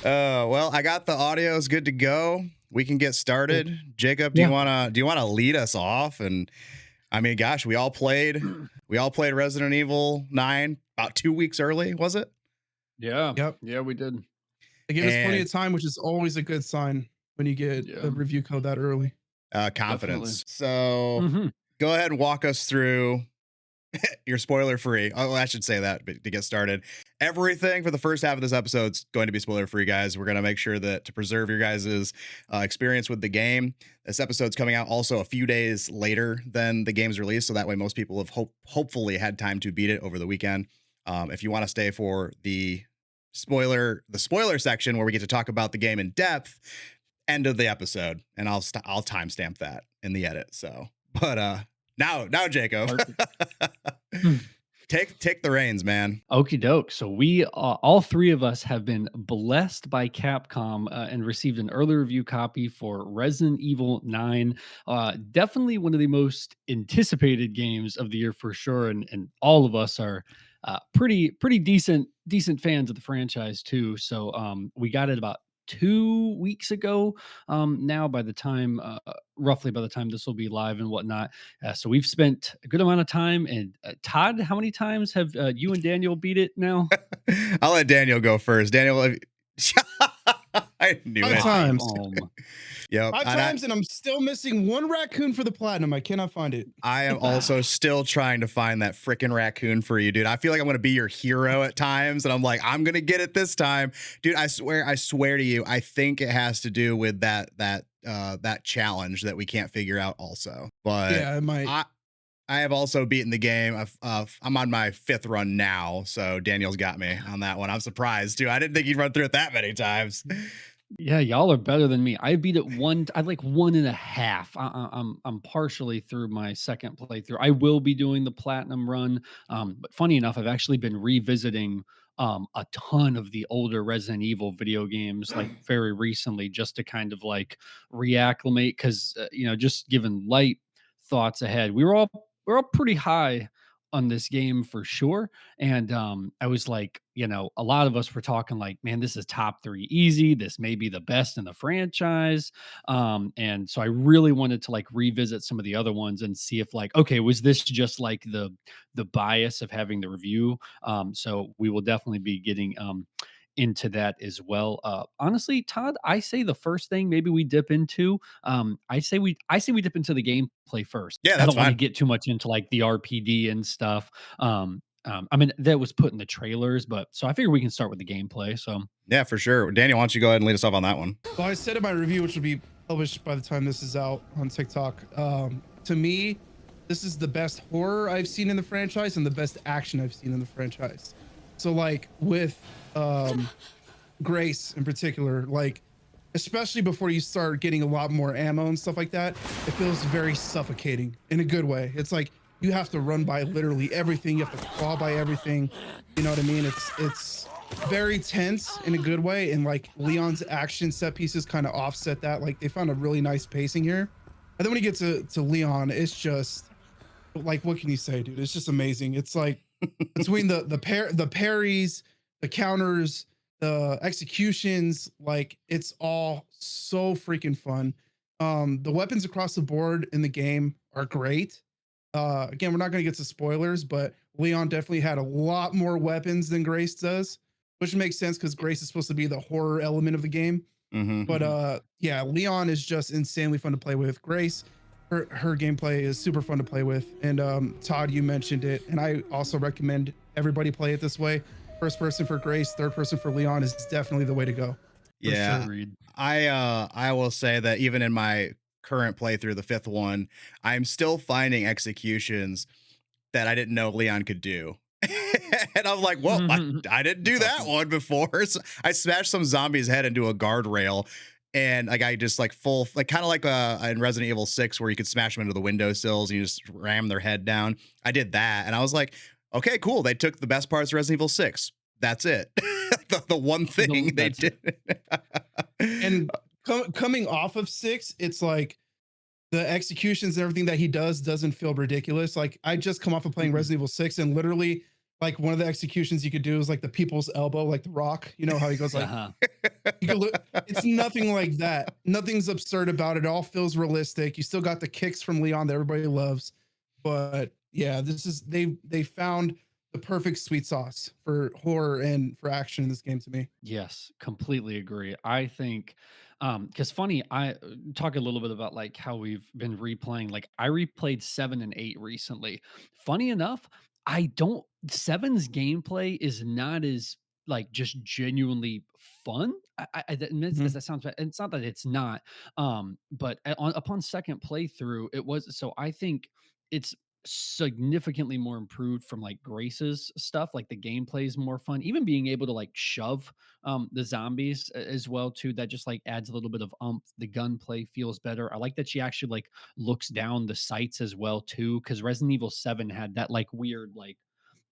Well, I got the audios good to go. We can get Cool. started. Jacob, Yeah. do you wanna lead us off? And I mean, gosh, we all played Resident Evil 9 about 2 weeks early, was it? Yeah. Yep. Yeah, we did. They give us plenty And of time, which is always a good sign when you get Yeah, a review code that early. definitely. confidence. So Mhm. go ahead and walk us through your spoiler free. Oh, I should say that to get started. Everything for the first half of this episode is going to be spoiler free, guys. We're going to make sure that to preserve your guys' experience with the game. This episode's coming out also a few days later than the game's release, so that way most people have hopefully had time to beat it over the weekend. If you want to stay for the spoiler section where we get to talk about the game in depth, end of the episode, and I'll timestamp that in the edit. So, but now Jacob, Perfect. Hmm. take the reins, man. Okie doke. So we, all three of us, have been blessed by Capcom and received an early review copy for Resident Evil 9. Definitely one of the most anticipated games of the year for sure, and all of us are pretty decent fans of the franchise too. So we got it about 2 weeks ago. Now, by the time roughly by the time this will be live and whatnot. So we've spent a good amount of time. And Todd, how many times have you and Daniel beat it now? I'll let Daniel go first. Daniel, I knew Five it. times. Yep. Five times, and I'm still missing one raccoon for the platinum. I cannot find it. I am also still trying to find that freaking raccoon for you, dude. I feel like I'm gonna be your hero at times, and I'm like, I'm gonna get it this time, dude. I swear to you, I think it has to do with that challenge that we can't figure out. Also, but Yeah, it might. I have also beaten the game. I'm on my 5th run now, so Daniel's got me on that one. I'm surprised too. I didn't think you'd run through it that many times. Yeah, y'all are better than me. I beat it I like 1.5. I'm partially through my second playthrough. I will be doing the platinum run. But funny enough, I've actually been revisiting a ton of the older Resident Evil video games like very recently, just to kind of like reacclimate. Because just giving light thoughts ahead, we're all pretty high on this game for sure. And I was like, a lot of us were talking like, man, this is top 3 easy. This may be the best in the franchise. And so I really wanted to like revisit some of the other ones and see if like, okay, was this just like the bias of having the review? So we will definitely be getting into that as well. Honestly, Todd, I say the first thing maybe we dip into. I say we dip into the gameplay first. Yeah, I that's don't want to fine. get too much into like the RPD and stuff. I mean that was put in the trailers, but so I figure we can start with the gameplay. So Yeah, for sure. Daniel, why don't you go ahead and lead us off on that one? Well, I said in my review, which will be published by the time this is out on TikTok. To me, this is the best horror I've seen in the franchise and the best action I've seen in the franchise. So, like with Grace in particular, like especially before you start getting a lot more ammo and stuff like that, it feels very suffocating in a good way. It's like you have to run by literally everything. You have to crawl by everything. You know what I mean? It's very tense in a good way, and like Leon's action set pieces kind of offset that. Like they found a really nice pacing here. And then when you get to Leon, it's just like, what can you say, dude? It's just amazing. It's like between the parries, the counters, the executions, like it's all so freaking fun. The weapons across the board in the game are great. Again, we're not going to get to spoilers, but Leon definitely had a lot more weapons than Grace does, which makes sense because Grace is supposed to be the horror element of the game. Mm-hmm. But yeah, Leon is just insanely fun to play with. Grace, her gameplay is super fun to play with. And Todd, you mentioned it, and I also recommend everybody play it this way. First person for Grace, third person for Leon is definitely the way to go. Yeah, sure. I will say that even in my current playthrough, the 5th one, I'm still finding executions that I didn't know Leon could do. And I'm like, whoa, I didn't do That's that awesome. one before. So I smashed some zombie's head into a guardrail. And like I just like full like kind of like in Resident Evil 6 where you could smash them into the windowsills and you just ram their head down. I did that and I was like, okay, cool. They took the best parts of Resident Evil 6. That's it. The one thing they That's it. did. And coming off of 6, it's like the executions and everything that he doesn't feel ridiculous. Like I just come off of playing Mhm. Resident Evil 6, and literally like one of the executions you could do is like the people's elbow, like the Rock. You know how he goes like Uh-huh. you can look. It's nothing like that. Nothing's absurd about it. It all feels realistic. You still got the kicks from Leon that everybody loves, but yeah, this is they found the perfect sweet sauce for horror and for action in this game to me. Yes, completely agree. I think, because funny, I talk a little bit about like how we've been replaying. Like I replayed 7 and 8 recently. Funny enough, I don't seven's gameplay is not as like just genuinely fun. And Mhm. that sounds bad. It's not that it's not. But upon second playthrough, it was so I think it's significantly more improved from like Grace's stuff. Like the gameplay is more fun. Even being able to like shove the zombies as well too. That just like adds a little bit of The gunplay feels better. I like that she actually like looks down the sights as well too. Because Resident Evil 7 had that like weird like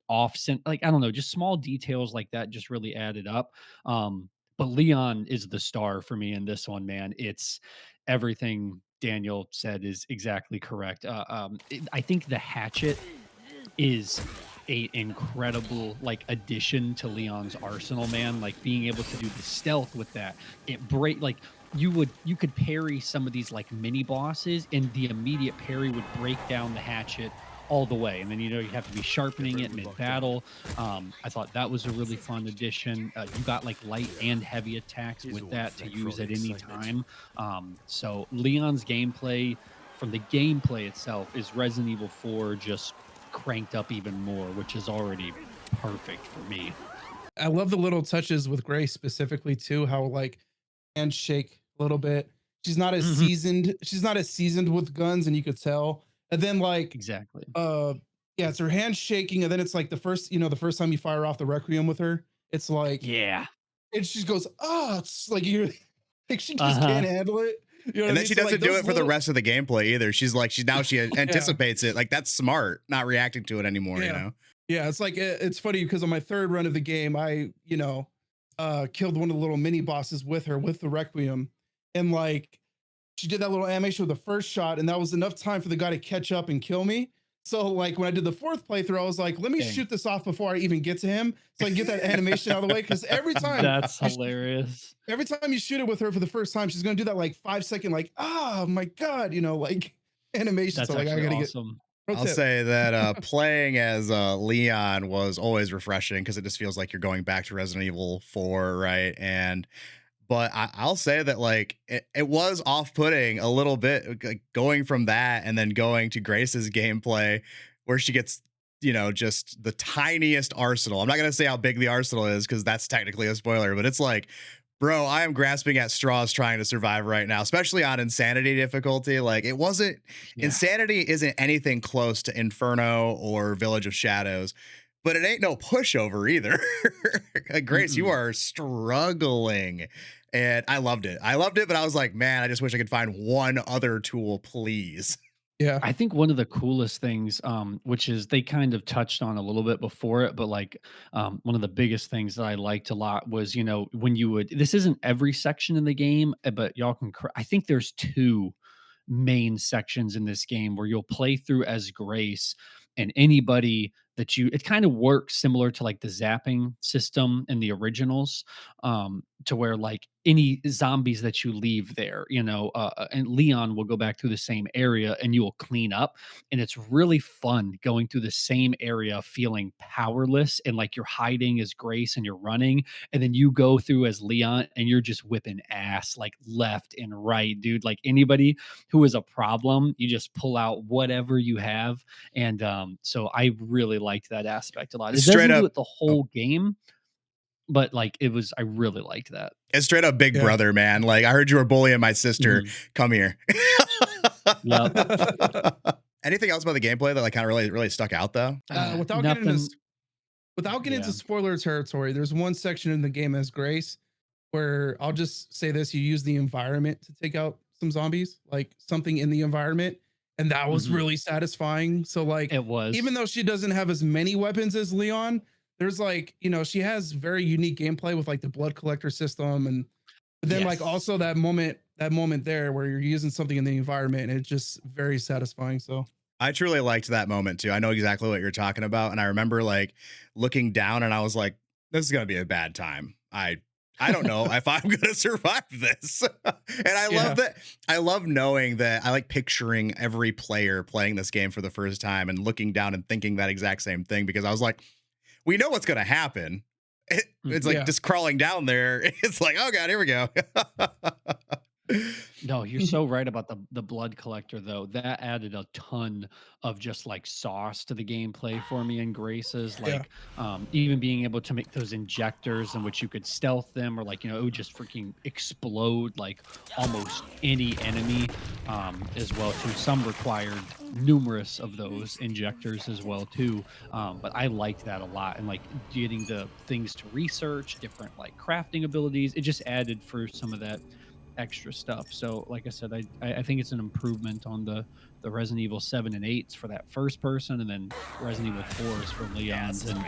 off like I don't know, just small details like that just really added up. But Leon is the star for me in this one, man. It's everything Daniel said is exactly correct. I think the hatchet is a incredible like addition to Leon's arsenal, man. Like being able to do the stealth with that, it break like you could parry some of these like mini bosses, and the immediate parry would break down the hatchet all the way, and then you have to be sharpening it mid battle. I thought that was a really fun addition. You got like light and heavy attacks with that to use at any time. So Leon's gameplay, from the gameplay itself, is Resident Evil 4 just cranked up even more, which is already perfect for me. I love the little touches with Grace specifically too. How like handshake a little bit. She's not as Mhm. seasoned. She's not as seasoned with guns, and you could tell. And then like Exactly. uh yeah, it's her hand shaking, and then it's like the first, the first time you fire off the Requiem with her, it's like Yeah. and she goes, oh, it's like you're like she just Uh-huh. can't handle it. You know what And I then mean? she So like doesn't do those it for the little rest of the gameplay either. She's like, she yeah, anticipates it. Like that's smart, not reacting to it anymore, you yeah. know? Yeah, it's like it's funny because on my third run of the game, I, killed one of the little mini bosses with her with the Requiem. And like she did that little animation with the first shot, and that was enough time for the guy to catch up and kill me. So like when I did the fourth playthrough, I was like, let me Dang. shoot this off before I even get to him so I can get that animation out of the way. Cause That's hilarious. every time you shoot it with her for the first time, she's gonna do that like 5 second, like, oh my God, like animation. That's So like I actually gotta get awesome. pro I'll tip. say that playing as Leon was always refreshing because it just feels like you're going back to Resident Evil 4, right? And but I'll say that like it was off-putting a little bit, like, going from that and then going to Grace's gameplay where she gets, just the tiniest arsenal. I'm not gonna say how big the arsenal is because that's technically a spoiler, but it's like, bro, I am grasping at straws trying to survive right now, especially on insanity difficulty. Like it wasn't Yeah. insanity isn't anything close to Inferno or Village of Shadows, but it ain't no pushover either. Grace, you Mm-mm. are struggling. And I loved it. I loved it, but I was like, man, I just wish I could find one other tool, please. Yeah. I think one of the coolest things, which is they kind of touched on a little bit before it, but like one of the biggest things that I liked a lot was, when you would, this isn't every section in the game, but y'all can, I think there's two main sections in this game where you'll play through as Grace, and anybody that it kind of works similar to like the zapping system in the originals, to where like any zombies that you leave there, and Leon will go back through the same area and you will clean up. And it's really fun going through the same area feeling powerless and like you're hiding as Grace and you're running. And then you go through as Leon and you're just whipping ass like left and right, dude. Like anybody who is a problem, you just pull out whatever you have. And so I really liked that aspect a lot. It Straight doesn't do up, it the oh, whole game, but like I really liked that. it's straight up Big Yeah. Brother, man. Like I heard you were bullying my sister. Mhm. Come here. Yep. Anything else about the gameplay that like kind of really, really stuck out though? Without getting into Nothing. without getting into Yeah. spoiler territory, there's one section in the game as Grace where I'll just say this: you use the environment to take out some zombies, like something in the environment, and that was Mhm. really satisfying. So like, It was. even though she doesn't have as many weapons as Leon, there's like, she has very unique gameplay with like the blood collector system, and but then like Yes. also that moment there where you're using something in the environment, and it's just very satisfying. So I truly liked that moment too. I know exactly what you're talking about, and I remember like looking down, and I was like, "This is gonna be a bad time." I don't know if I'm gonna survive this. And I love Yeah. that. I love knowing that. I like picturing every player playing this game for the first time and looking down and thinking that exact same thing because I was like, "We know what's gonna happen." It's Mhm. like Yeah. just crawling down there. It's like, "Oh god, here we go." No, you're so right about the blood collector though. That added a ton of just like sauce to the gameplay for me and graces. Yeah. Like even being able to make those injectors in which you could stealth them or like, it would just freaking explode like almost any enemy as well too. Some required numerous of those injectors as well too. But I liked that a lot and like getting the things to research, different like crafting abilities. It just added for some of that extra stuff. So, like I said, I think it's an improvement on the Resident Evil 7 and 8s for that first person, and then Resident Evil 4s for Leon's, and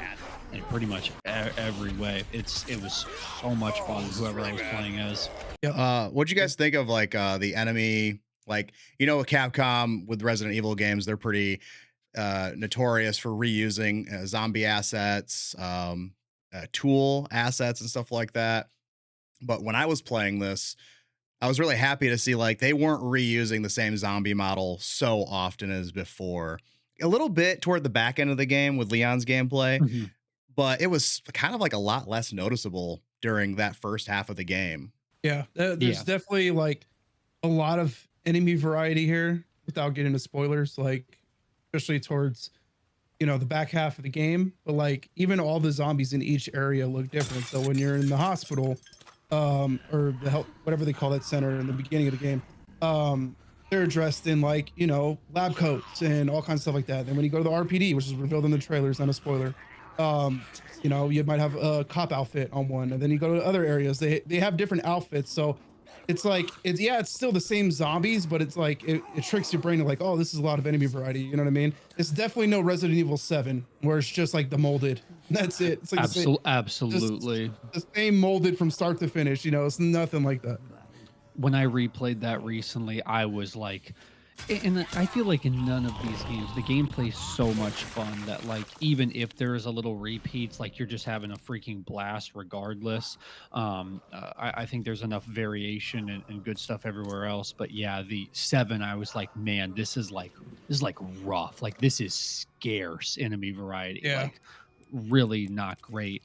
in pretty much every way. It was so much fun. Whoever I was playing as. Yep. What'd you It- guys think of like the enemy? Like, Capcom with Resident Evil games, they're pretty notorious for reusing zombie assets, tool assets, and stuff like that. But when I was playing this, I was really happy to see like they weren't reusing the same zombie model so often as before. A little bit toward the back end of the game with Leon's gameplay, Mhm. but it was kind of like a lot less noticeable during that first half of the game. Yeah. There's Yeah. definitely like a lot of enemy variety here without getting into spoilers, like especially towards the back half of the game. But like even all the zombies in each area look different. So when you're in the hospital, or the help, whatever they call that center in the beginning of the game, um, they're dressed in like lab coats and all kinds of stuff like that. Then when you go to the RPD, which is revealed in the trailers, not a spoiler, you might have a cop outfit on one, and then you go to other areas. They have different outfits, so it's like it's still the same zombies, but it's like it tricks your brain to like, oh, this is a lot of enemy variety. You know what I mean? It's definitely no Resident Evil 7 where it's just like the molded. That's it. It's like just Absolutely. the same molded from start to finish. It's nothing like that. When I replayed that recently, I was like, and I feel like in none of these games, the gameplay's so much fun that like even if there is a little repeats, like you're just having a freaking blast regardless. I think there's enough variation and good stuff everywhere else. But yeah, the 7, I was like, man, this is like rough. Like this is scarce enemy variety. Yeah. Like really not great.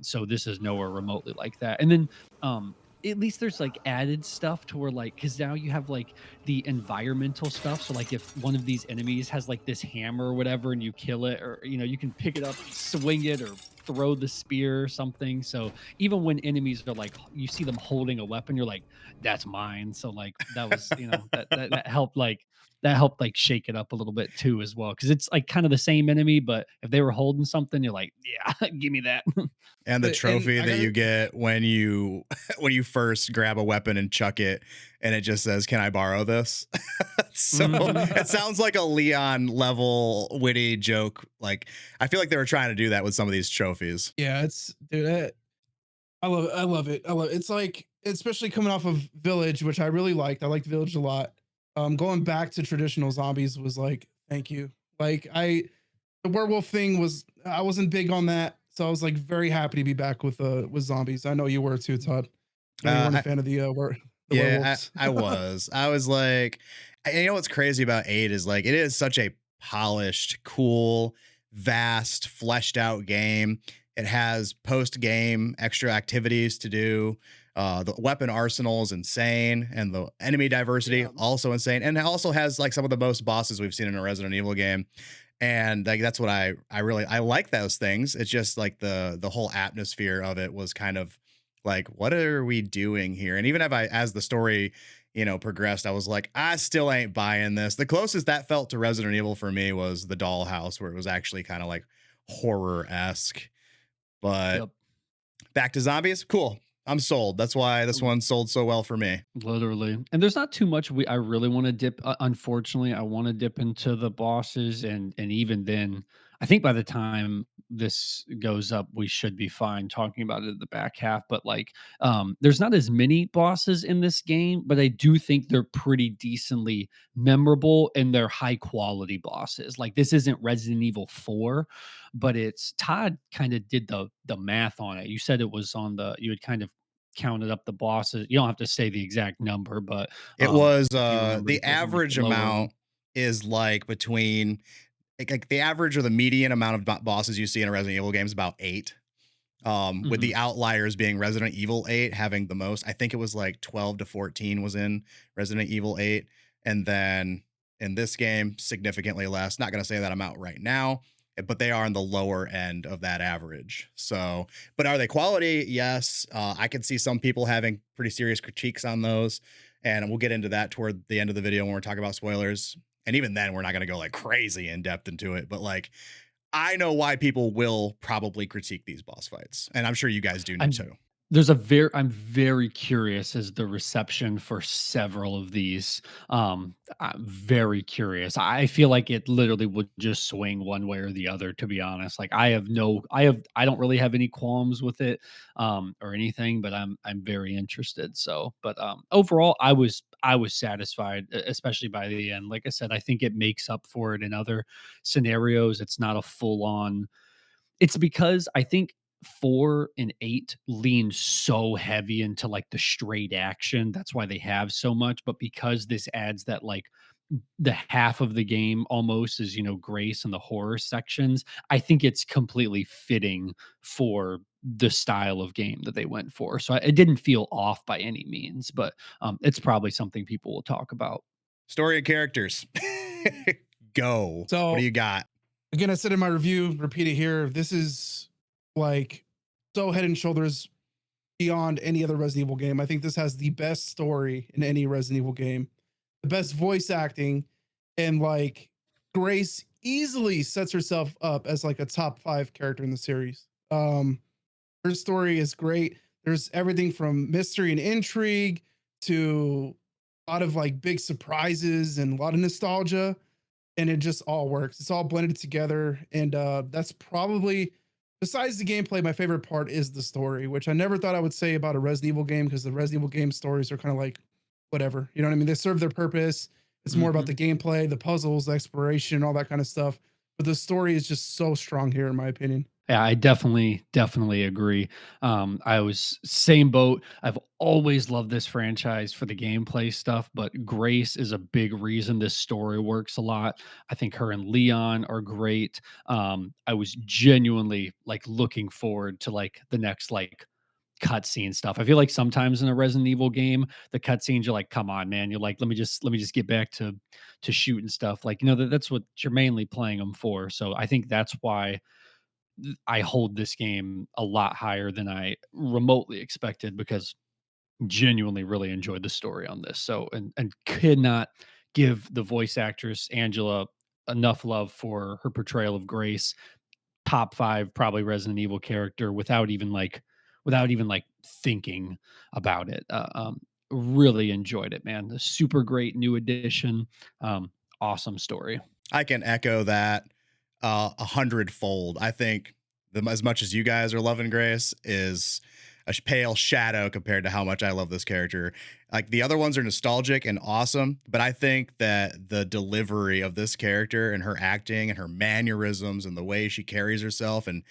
So this is nowhere remotely like that. And then at least there's like added stuff to where like because now you have like the environmental stuff. So like if one of these enemies has like this hammer or whatever and you kill it, or you can pick it up, swing it, or throw the spear or something. So even when enemies are like you see them holding a weapon, you're like, that's mine. So like that was, that helped like shake it up a little bit too as well. Cause it's like kind of the same enemy, but if they were holding something, you're like, yeah, give me that. And the And trophy I that got you get when you when you first grab a weapon and chuck it, and it just says, "Can I borrow this?" So Mhm. it sounds like a Leon level witty joke. Like I feel like they were trying to do that with some of these trophies. Yeah, it's dude. I love it. I love it. I love it. It's like, especially coming off of Village, which I really liked. I liked Village a lot. Going back to traditional zombies was like, thank you. Like the werewolf thing was, I wasn't big on that, so I was like very happy to be back with zombies. I know you were too, Todd. I know you weren't a I, fan of the Yeah, werewolves. I was. I was like, what's crazy about 8 is like it is such a polished, cool, vast, fleshed out game. It has post game extra activities to do. The weapon arsenal is insane, and the enemy diversity Yeah. also insane, and it also has like some of the most bosses we've seen in a Resident Evil game. And like that's what I like those things. It's just like the whole atmosphere of it was kind of like, what are we doing here? And even if as the story, progressed, I was like, I still ain't buying this. The closest that felt to Resident Evil for me was the Dollhouse, where it was actually kind of like horror-esque. But Yep. back to zombies, cool. I'm sold. That's why this one sold so well for me. Literally. And there's not too much I really want to dip unfortunately, I want to dip into the bosses and even then I think by the time this goes up, we should be fine talking about it in the back half. But like, there's not as many bosses in this game, but I do think they're pretty decently memorable and they're high quality bosses. Like this isn't Resident Evil 4, but it's Todd kind of did the math on it. You said it was on the you had kind of counted up the bosses. You don't have to say the exact number, but It was if you remember the the like average the lower one. amount is like between like the average or the median amount of bosses you see in a Resident Evil game is about 8. With Mhm. the outliers being Resident Evil 8 having the most. I think it was like 12 to 14 was in Resident Evil 8. And then in this game, significantly less. Not going to say that amount right now, but they are on the lower end of that average. So, but are they quality? Yes. I can see some people having pretty serious critiques on those. And we'll get into that toward the end of the video when we're talking about spoilers. And even then, we're not going to go like crazy in depth into it. But like, I know why people will probably critique these boss fights, and I'm sure you guys do I'm too. I'm very curious as the reception for several of these. I'm very curious. I feel like it literally would just swing one way or the other, to be honest. Like I don't really have any qualms with it or anything, but I'm very interested. So, but overall I was satisfied, especially by the end. Like I said, I think it makes up for it in other scenarios. It's not a full on it's because I think 4 and 8 lean so heavy into, like, the straight action, that's why they have so much, but because this adds that, like, the half of the game almost is, grace and the horror sections, I think it's completely fitting for the style of game that they went for, so it didn't feel off by any means, but, it's probably something people will talk about. Story and characters. Go. What do So you got? again, I said in my review, repeat it here. This is like so head and shoulders beyond any other Resident Evil game. I think this has the best story in any Resident Evil game, the best voice acting, and like Grace easily sets herself up as like a top 5 character in the series. Her story is great. There's everything from mystery and intrigue to a lot of like big surprises and a lot of nostalgia, and it just all works. It's all blended together, and that's probably, besides the gameplay, my favorite part is the story, which I never thought I would say about a Resident Evil game because the Resident Evil game stories are kind of like whatever. You know what I mean? They serve their purpose. It's more about the Mhm. gameplay, the puzzles, the exploration, all that kind of stuff. But the story is just so strong here, in my opinion. Yeah, I definitely agree. I was same boat. I've always loved this franchise for the gameplay stuff, but Grace is a big reason this story works a lot. I think her and Leon are great. I was genuinely like looking forward to like the next like cutscene stuff. I feel like sometimes in a Resident Evil game, the cutscenes you're like, come on, man. You're like, let me just get back to shooting stuff. Like, that's what you're mainly playing them for. So I think that's why I hold this game a lot higher than I remotely expected because genuinely really enjoyed the story on this. So and could not give the voice actress Angela enough love for her portrayal of Grace. Top 5 probably Resident Evil character without even like thinking about it. Really enjoyed it, man. A super great new addition. Awesome story. I can echo that 100-fold. I think as much as you guys are loving Grace is a pale shadow compared to how much I love this character. Like the other ones are nostalgic and awesome, but I think that the delivery of this character and her acting and her mannerisms and the way she carries herself, and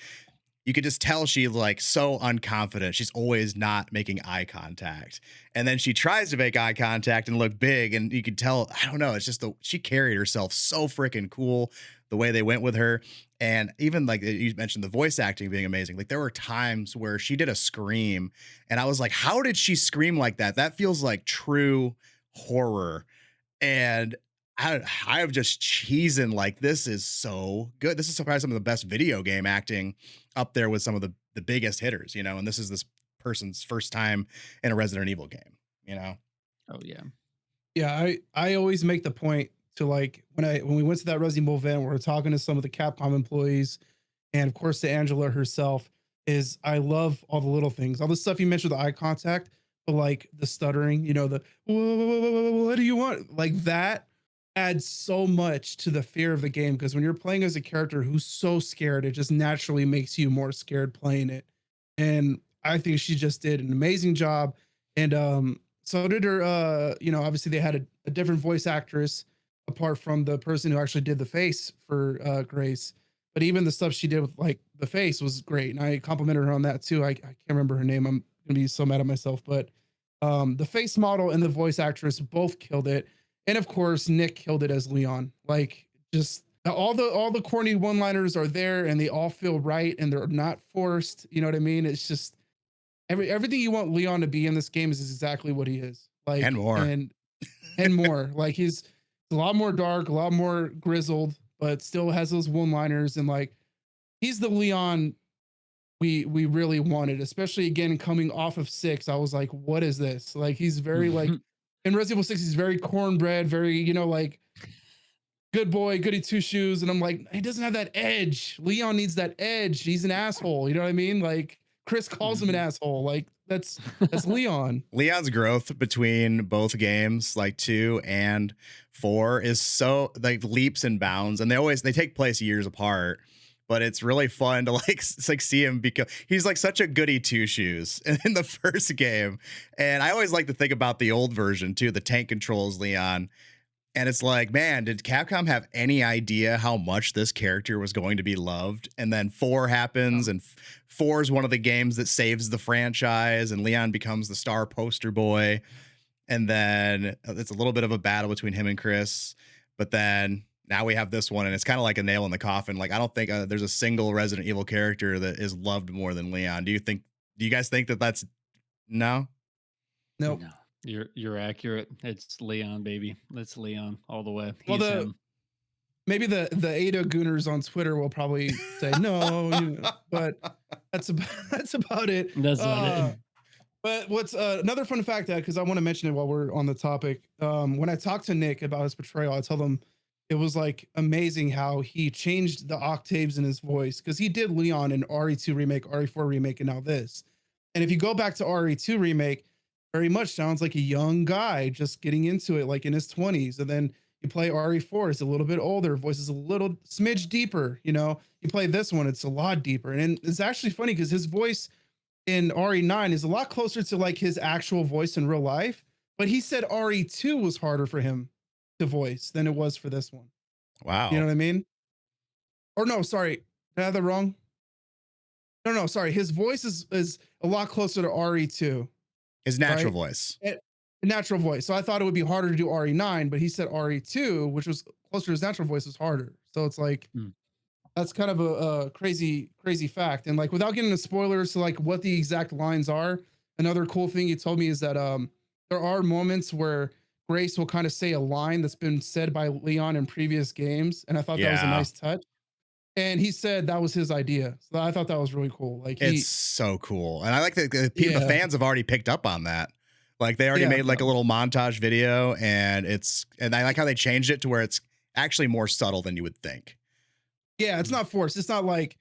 you could just tell she's like so unconfident. She's always not making eye contact. And then she tries to make eye contact and look big. And you could tell, I don't know, it's just she carried herself so freaking cool the way they went with her. And even like you mentioned the voice acting being amazing. Like there were times where she did a scream and I was like, how did she scream like that? That feels like true horror. And I'm just cheesing like this is so good. This is probably some of the best video game acting up there with some of the biggest hitters, and this is this person's first time in a Resident Evil game, you know. Oh yeah. Yeah, I always make the point to like when we went to that Resident Evil event, we were talking to some of the Capcom employees, and of course to Angela herself. Is I love all the little things, all the stuff you mentioned, the eye contact, but like the stuttering, the "Whoa, what do you want?" Like that. adds so much to the fear of the game because when you're playing as a character who's so scared, it just naturally makes you more scared playing it. And I think she just did an amazing job. And so did her obviously they had a different voice actress apart from the person who actually did the face for Grace. But even the stuff she did with like the face was great. And I complimented her on that too. I can't remember her name. I'm gonna be so mad at myself. But the face model and the voice actress both killed it, and of course Nick killed it as Leon. Like just all the corny one-liners are there, and they all feel right, and they're not forced. You know what I mean? It's just everything you want Leon to be in this game is exactly what he is. And Like more. and more. Like he's a lot more dark, a lot more grizzled, but still has those one-liners, and like he's the Leon we really wanted, especially again coming off of 6. I was like, what is this? Like he's very like in Resident Evil 6, he's very cornbread, very, like good boy, goody two shoes. And I'm like, he doesn't have that edge. Leon needs that edge. He's an asshole. You know what I mean? Like Chris calls him an asshole. Like that's Leon. Leon's growth between both games, like 2 and 4, is so like leaps and bounds, and they take place years apart. But it's really fun to like see him because he's like such a goody two shoes in the first game. And I always like to think about the old version too, the tank controls Leon. And it's like, man, did Capcom have any idea how much this character was going to be loved? And then 4 happens, and 4 is one of the games that saves the franchise, and Leon becomes the star poster boy. And then it's a little bit of a battle between him and Chris. But then now we have this one, and it's kind of like a nail in the coffin. Like, I don't think there's a single Resident Evil character that is loved more than Leon. Do you guys think that that's no? Nope. No, you're accurate. It's Leon, baby. It's Leon all the way. Well, He's him. maybe the Ada Gooners on Twitter will probably say no, but that's about that's about it. That's not it. But what's another fun fact that because I want to mention it while we're on the topic. When I talked to Nick about his portrayal, I told him it was like amazing how he changed the octaves in his voice because he did Leon in RE2 remake, RE4 remake, and now this. And if you go back to RE2 remake, very much sounds like a young guy just getting into it, like in his 20s. And then you play RE4, it's a little bit older, voice is a little smidge deeper. You play this one, it's a lot deeper. And it's actually funny because his voice in RE9 is a lot closer to like his actual voice in real life. But he said RE2 was harder for him to voice than it was for this one. Wow. You know what I mean? Or no, sorry. Did I have that wrong? No, sorry. His voice is a lot closer to RE2. His natural right? voice. Natural voice. So I thought it would be harder to do RE9, but he said RE2, which was closer to his natural voice, was harder. So it's like that's kind of a crazy fact. And like without getting into spoilers to like what the exact lines are, another cool thing he told me is that there are moments where Grace will kind of say a line that's been said by Leon in previous games, and I thought that was a nice touch. And he said that was his idea, so I thought that was really cool. Like it's so cool, and I like that the fans have already picked up on that. Like they already made like a little montage video, and I like how they changed it to where it's actually more subtle than you would think. Yeah, it's not forced. It's not like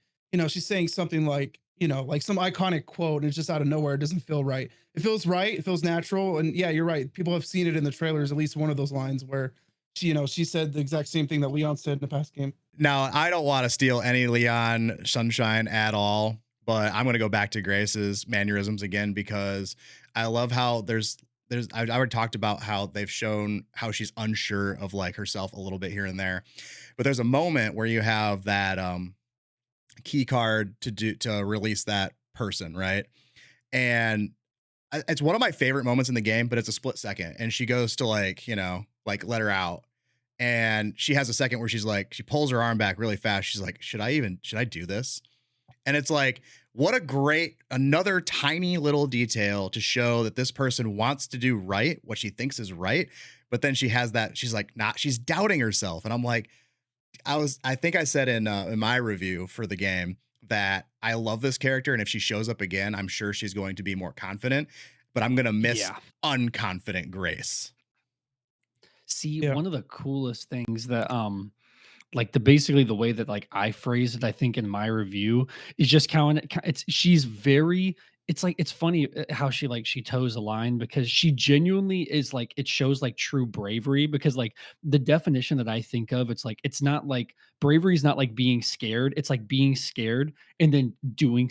she's saying something like like some iconic quote, and it's just out of nowhere. It doesn't feel right. It feels right. It feels natural. And yeah, you're right. People have seen it in the trailers, at least one of those lines where she said the exact same thing that Leon said in the past game. Now, I don't want to steal any Leon Sunshine at all, but I'm going to go back to Grace's mannerisms again because I love how I've already talked about how they've shown how she's unsure of like herself a little bit here and there. But there's a moment where you have that key card to release that person, right? And it's one of my favorite moments in the game, but it's a split second, and she goes to like let her out, and she has a second where she's like, she pulls her arm back really fast, she's like, should I do this? And it's like, what a great another tiny little detail to show that this person wants to do right, what she thinks is right, but then she has that, she's like, not, she's doubting herself. And I'm like, I think I said in my review for the game that I love this character, and if she shows up again, I'm sure she's going to be more confident, but I'm going to miss unconfident Grace. See, one of the coolest things that like basically the way that like I phrased it, I think in my review is just she's very it's like it's funny, how she, like, she toes a line because she genuinely is like it shows, like, true bravery because, like, the definition that I think of, it's like it's not like bravery is not like being scared, it's like being scared and then doing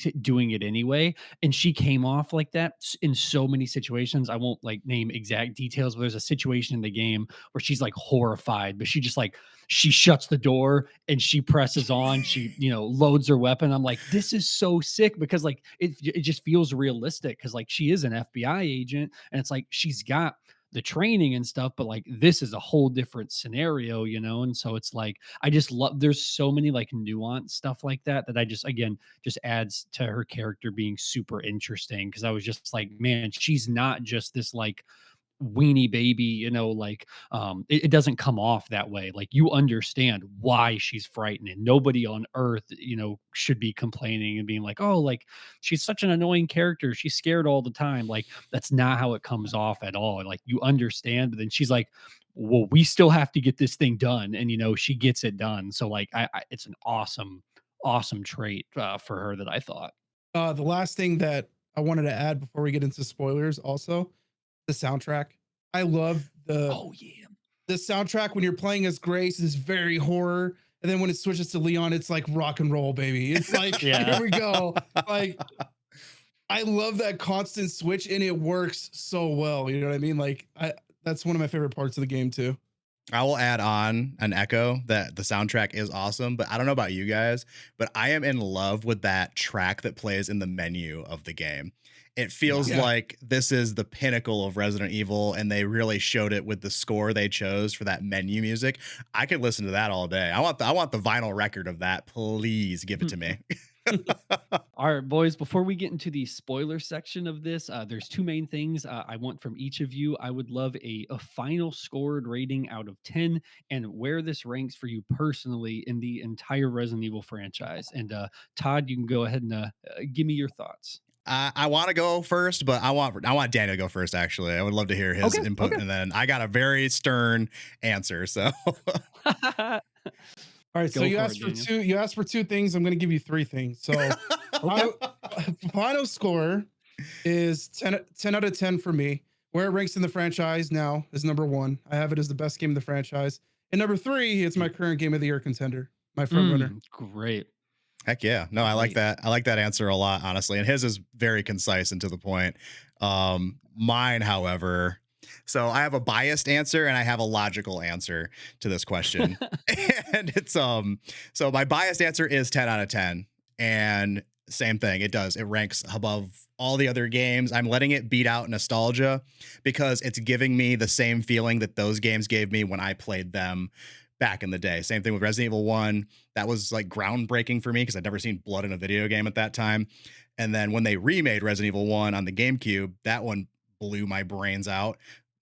it anyway, and she came off like that in so many situations. I won't, like, name exact details, but there's a situation in the game where she's, like, horrified, but she just, like, she shuts the door and she presses on, she, loads her weapon. I'm like, this is so sick because like it just feels realistic because like she is an FBI agent and it's like she's got the training and stuff, but like this is a whole different scenario, and so it's like I just love there's so many like nuance stuff like that that I just again just adds to her character being super interesting because I was just like, man, she's not just this like weenie baby, like it doesn't come off that way. Like you understand why she's frightened, and nobody on earth, should be complaining and being like, oh, like she's such an annoying character. She's scared all the time. Like that's not how it comes off at all. Like you understand, but then she's like, well, we still have to get this thing done. And she gets it done. So like it's an awesome trait for her that I thought. The last thing that I wanted to add before we get into spoilers, also the soundtrack. I love Oh yeah. the soundtrack when you're playing as Grace is very horror, and then when it switches to Leon, it's like rock and roll, baby. It's like Yeah. here we go. Like I love that constant switch, and it works so well. You know what I mean? Like I that's one of my favorite parts of the game too. I will add on an echo that the soundtrack is awesome, but I don't know about you guys, but I am in love with that track that plays in the menu of the game. It feels Yeah. like this is the pinnacle of Resident Evil, and they really showed it with the score they chose for that menu music. I could listen to that all day. I want the vinyl record of that. Please give it to me. All right, boys, before we get into the spoiler section of this, there's two main things I want from each of you. I would love a final scored rating out of 10 and where this ranks for you personally in the entire Resident Evil franchise. And Todd, you can go ahead and give me your thoughts. I want to go first, but I want Daniel to go first. Actually, I would love to hear his Okay. input, Okay. and then I got a very stern answer. So All right, so Go you for asked it, for Daniel. two. You asked for two things. I'm going to give you three things. So, Okay. final score is 10 out of 10 for me. Where it ranks in the franchise now is number one. I have it as the best game of the franchise. And number three, it's my current game of the year contender, my front runner. Great. heck yeah, no, I like Great. that. I like that answer a lot, honestly. And his is very concise and to the point. Mine, however, so I have a biased answer and I have a logical answer to this question. And it's so my biased answer is 10 out of 10. And same thing, it ranks above all the other games. I'm letting it beat out nostalgia because it's giving me the same feeling that those games gave me when I played them back in the day. Same thing with Resident Evil 1. That was like groundbreaking for me because I'd never seen blood in a video game at that time. And then when they remade Resident Evil 1 on the GameCube, that one blew my brains out,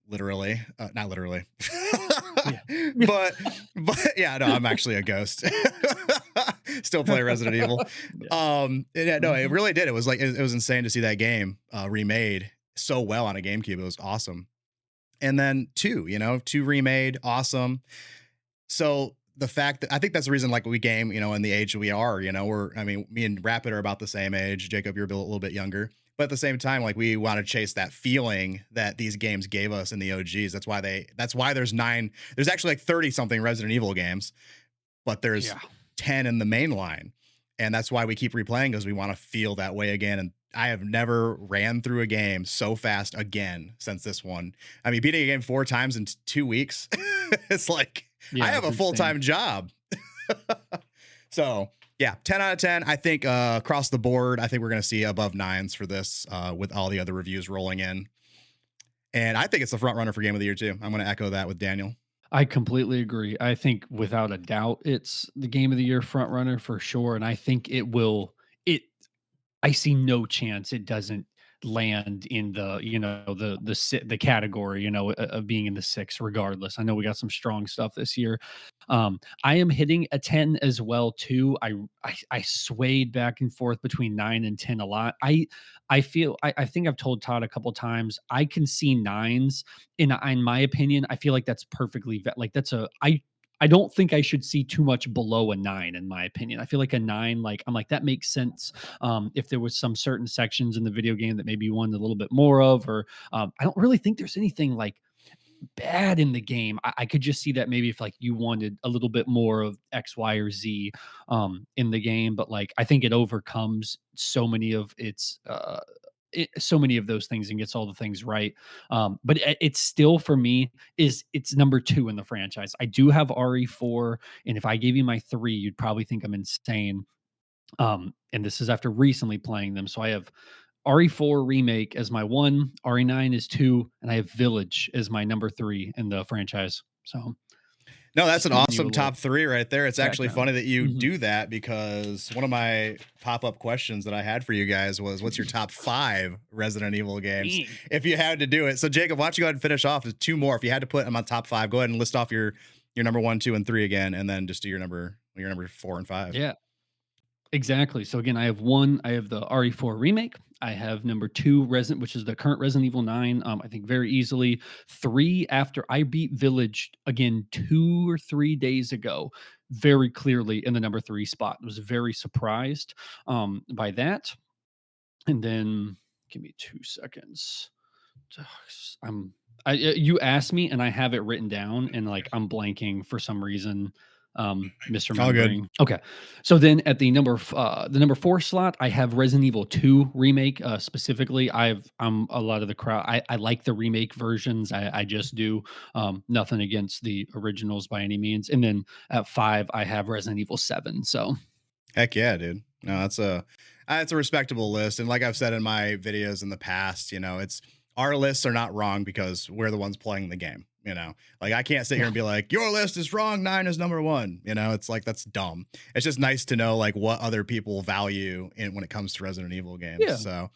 literally. Not literally. Yeah. but yeah, no, I'm actually a ghost. Still play Resident Evil. Yeah. Yeah, no, it Mhm. really did. It was like it was insane to see that game remade so well on a GameCube. It was awesome. And then two remade, awesome. So the fact that I think that's the reason, like we game, in the age we are, I mean, me and Rapid are about the same age. Jacob, you're a little bit younger, but at the same time, like we want to chase that feeling that these games gave us in the OGs. That's why there's actually like 30 something Resident Evil games, but there's Yeah. 10 in the main line. And that's why we keep replaying because we want to feel that way again. And I have never ran through a game so fast again since this one. I mean, beating a game 4 times in 2 weeks, it's like I Yeah, have it's a full insane. time job. So, yeah, 10 out of 10. I think across the board, I think we're going to see above nines for this with all the other reviews rolling in. And I think it's the front runner for game of the year, too. I'm going to echo that with Daniel. I completely agree. I think without a doubt, it's the game of the year front runner for sure. And I think it will. It. I see no chance it doesn't land in the category of being in the six. Regardless, I know we got some strong stuff this year. I am hitting a 10 as well too. I swayed back and forth between 9 and 10 a lot. I think I've told Todd a couple times I can see nines in my opinion. I feel like that's perfectly like that's a I don't think I should see too much below a 9 in my opinion. I feel like a 9, like I'm like that makes sense. If there was some certain sections in the video game that maybe you wanted a little bit more of, or I don't really think there's anything like bad in the game. I could just see that maybe if like you wanted a little bit more of X, Y, or Z in the game, but like I think it overcomes so many of so many of those things and gets all the things right. But it's still for me it's number 2 in the franchise. I do have RE4, and if I gave you my 3, you'd probably think I'm insane. And this is after recently playing them. So I have RE4 remake as my 1, RE9 is 2, and I have Village as my number 3 in the franchise. So No, that's just an giving you a awesome little top 3 right there. It's actually background. funny that you Mhm. do that because one of my pop-up questions that I had for you guys was, what's your top 5 Resident Evil games Dang. if you had to do it? So Jacob, why don't you go ahead and finish off with 2 more? If you had to put them on top 5, go ahead and list off your number 1, 2, and 3 again, and then just do your number 4 and 5. Yeah. Exactly. So again, I have the RE4 remake. I have number 2 Resident, which is the current Resident Evil 9. I think very easily. 3 after I beat Village again 2 or 3 days ago, very clearly in the number 3 spot. I was very surprised by that. And then give me 2 seconds. I'm you asked me and I have it written down and like I'm blanking for some reason, All good. misremembering. Okay. So then at the number 4 slot, I have Resident Evil 2 remake. Specifically, I'm a lot of the crowd. I like the remake versions. I just do. Nothing against the originals by any means. And then at 5, I have Resident Evil 7. So Heck yeah, dude. No, that's a respectable list. And like I've said in my videos in the past, it's our lists are not wrong because we're the ones playing the game. Like I can't sit here yeah. and be like, your list is wrong. 9 is number 1. It's like that's dumb. It's just nice to know like what other people value in when it comes to Resident Evil games. Yeah. So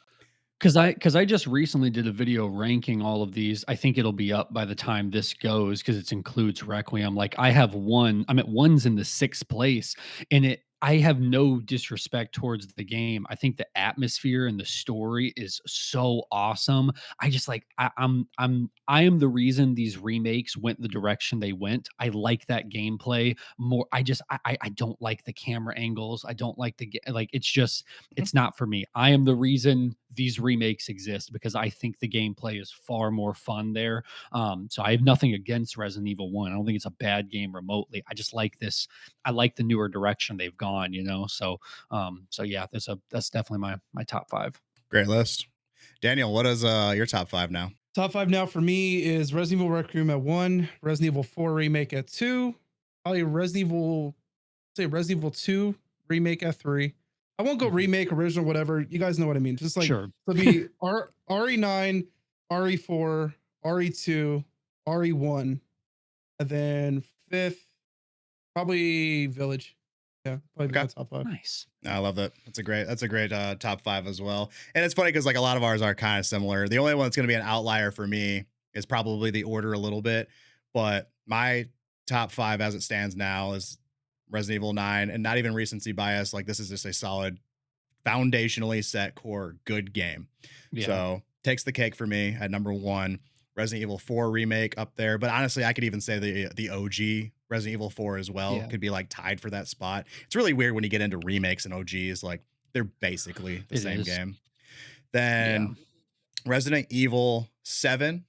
Because I just recently did a video ranking all of these. I think it'll be up by the time this goes because it includes Requiem. Like I have one, I'm at one's in the 6th place, and I have no disrespect towards the game. I think the atmosphere and the story is so awesome. I just like I am the reason these remakes went the direction they went. I like that gameplay more. I don't like the camera angles. I don't like like it's just mhm, it's not for me. I am the reason these remakes exist because I think the gameplay is far more fun there. So I have nothing against Resident Evil 1. I don't think it's a bad game remotely. I just like this. I like the newer direction they've gone, you know. So yeah, that's definitely my top 5. great list. Daniel, what is your top 5 now? Top 5 now for me is Resident Evil Requiem at 1, Resident Evil 4 remake at 2, probably Resident Evil 2 remake at 3. I won't go Mhm. remake, original, whatever. You guys know what I mean. Just like Sure. to be RE9, RE4, RE2, RE1, and then 5th, probably Village. Yeah, probably Okay. my top 5. Nice. I love that. That's a great top 5 as well. And it's funny because like a lot of ours are kind of similar. The only one that's going to be an outlier for me is probably the order a little bit, but my top 5 as it stands now is Resident Evil 9, and not even recency bias. Like this is just a solid, foundationally set core good game. Yeah. So takes the cake for me at number 1. Resident Evil 4 remake up there, but honestly, I could even say the OG Resident Evil 4 as well Yeah. could be like tied for that spot. It's really weird when you get into remakes and OGs, like they're basically the It same is. game. Yeah. Then Resident Evil 7,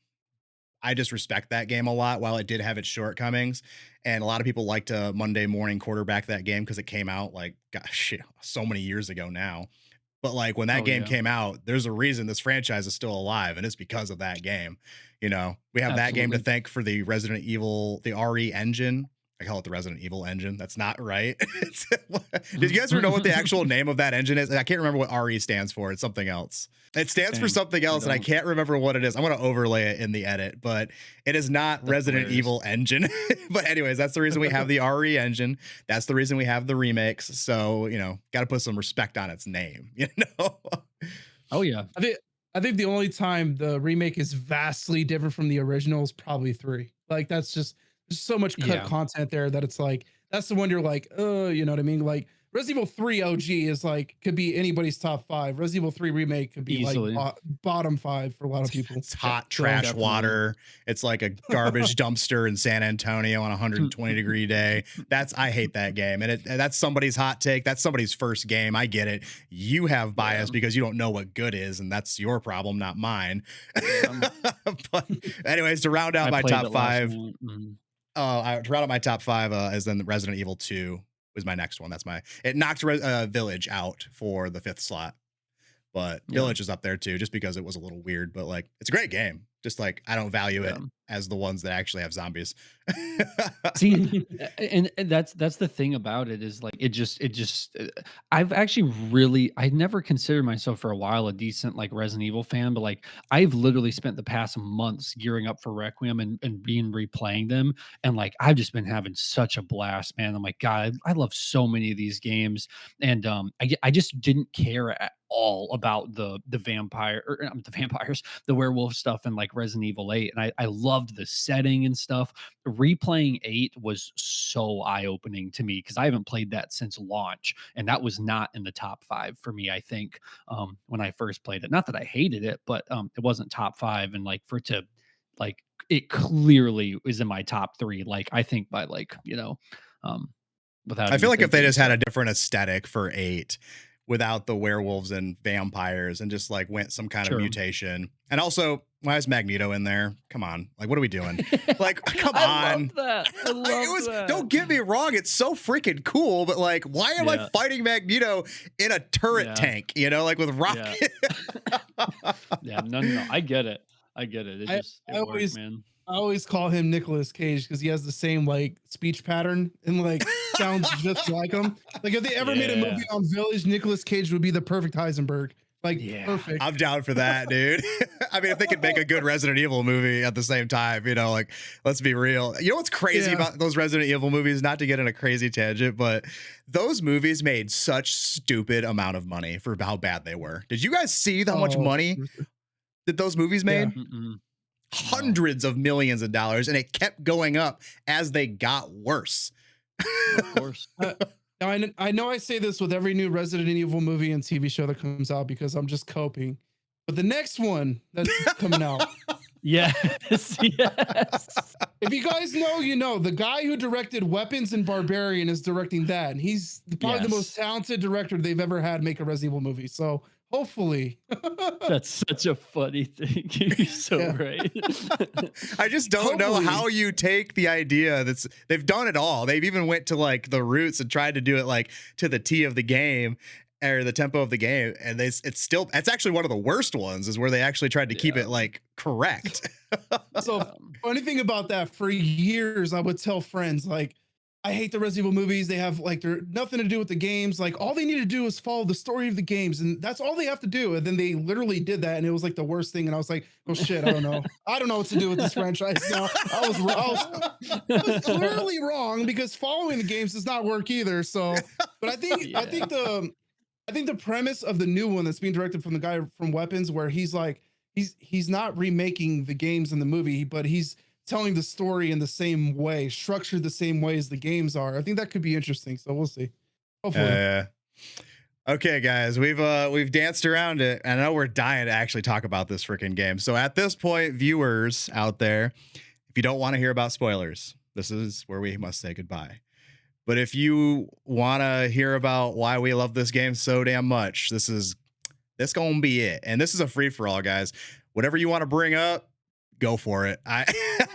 I just respect that game a lot while it did have its shortcomings. And a lot of people like to Monday morning quarterback that game because it came out like, gosh, shit, so many years ago now. But like when that Oh game yeah. came out, there's a reason this franchise is still alive, and it's because of that game. We have that game to Absolutely. thank for the Resident Evil, the RE engine. I call it the Resident Evil engine. That's not right. Did you guys ever know what the actual name of that engine is? I can't remember what RE stands for. It's something else. It stands for Same. something I else, and I don't. can't remember what it is. I'm going to overlay it in the edit, but it is not That's Resident hilarious. Evil engine. But anyways, that's the reason we have the RE engine. That's the reason we have the remakes. So, got to put some respect on its name, Oh yeah. I think the only time the remake is vastly different from the original is probably 3. Like that's just there's so much cut Yeah. content there that it's like that's the one you're like, you know what I mean? Like Resident Evil 3 OG is like could be anybody's top 5. Resident Evil 3 remake could be like Easily. bottom 5 for a lot of people. It's Yeah, hot So trash definitely. water. It's like a garbage dumpster in San Antonio on a 120-degree day. I hate that game. And that's somebody's hot take. That's somebody's first game. I get it. You have Yeah. bias because you don't know what good is, and that's your problem, not mine. Yeah. But anyways, to round out I my played top it last 5, night. Mhm. to round out my top 5 is then Resident Evil 2 was my next one. It knocked Village out for the 5th slot. But Yeah. Village is up there too, just because it was a little weird, but like it's a great game. Just like I don't value it Yeah. as the ones that actually have zombies. See, and that's the thing about it is like I've actually really I never considered myself for a while a decent like Resident Evil fan, but like I've literally spent the past months gearing up for Requiem and being replaying them, and like I've just been having such a blast, man. I'm like, God, I love so many of these games, and I just didn't care at all about the vampire or the vampires, the werewolf stuff, and like Resident Evil 8, and I loved the setting and stuff. Replaying 8 was so eye-opening to me because I haven't played that since launch, and that was not in the top 5 for me, I think, when I first played it. Not that I hated it, but, it wasn't top 5, and, like, for it to like, it clearly is in my top 3, like, I think by, like, um, without I feel even like if they thinking, just had so a different aesthetic for 8 without the werewolves and vampires and just like went some kind of sure. mutation. And also, why is Magneto in there? Come on. Like, what are we doing? Like, come I on. loved that. I loved that. Don't get me wrong, it's so freaking cool, but like, why am I Yeah, fighting Magneto in a turret yeah, tank, like with yeah. rocket? Yeah, no, no, no, I get it. I get it. I It I worked, always man. I always call him Nicolas Cage because he has the same like speech pattern and like sounds just like him. Like if they ever made a Yeah. movie on Village, Nicolas Cage would be the perfect Heisenberg. Like Yeah. perfect. I'm down for that, dude. I mean, if they could make a good Resident Evil movie at the same time, like, let's be real. You know what's crazy Yeah. about those Resident Evil movies? Not to get in a crazy tangent, but those movies made such stupid amount of money for how bad they were. Did you guys see how much Oh, money that those movies yeah. made? Mm-mm. No, Hundreds of millions of dollars, and it kept going up as they got worse. of course. Now, I know I say this with every new Resident Evil movie and TV show that comes out because I'm just coping. But the next one that's coming out, Yes, yes. if you guys know, you know, the guy who directed Weapons and Barbarian is directing that. And he's probably the most Yes. talented director they've ever had make a Resident Evil movie. So hopefully. That's such a funny thing. You're so Yeah. right. I just don't know Hopefully. how you take the idea they've done it all. They've even went to like the roots and tried to do it like to the T of the game or the tempo of the game, and it's actually one of the worst ones is where they actually tried to keep Yeah. it like correct. So Yeah. funny thing about that, for years I would tell friends like, I hate the Resident Evil movies. They have like they're nothing to do with the games. Like all they need to do is follow the story of the games, and that's all they have to do. And then they literally did that, and it was like the worst thing. And I was like, oh shit, I don't know. I don't know what to do with this franchise now. I was clearly wrong because following the games does not work either. So, but I think Yeah. I think the premise of the new one that's being directed from the guy from Weapons, where he's like he's not remaking the games in the movie, but he's telling the story in the same way, structured the same way as the games are. I think that could be interesting. So we'll see. Hopefully. Okay, guys, we've danced around it. I know we're dying to actually talk about this freaking game. So at this point, viewers out there, if you don't want to hear about spoilers, this is where we must say goodbye. But if you want to hear about why we love this game so damn much, this gonna be it. And this is a free for all, guys. Whatever you want to bring up, go for it. I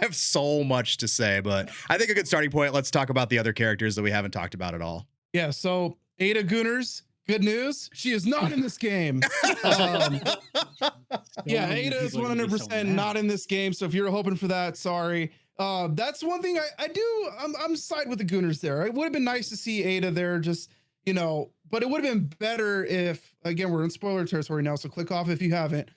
have so much to say, but I think a good starting point. Let's talk about the other characters that we haven't talked about at all. Yeah. So Ada Gooners, good news. She is not in this game. Yeah, many Ada is people are gonna be so 100% mad. not in this game. So if you're hoping for that, sorry. That's one thing I'm side with the Gooners there. It would have been nice to see Ada there, just but it would have been better if, again, we're in spoiler territory now, so click off if you haven't.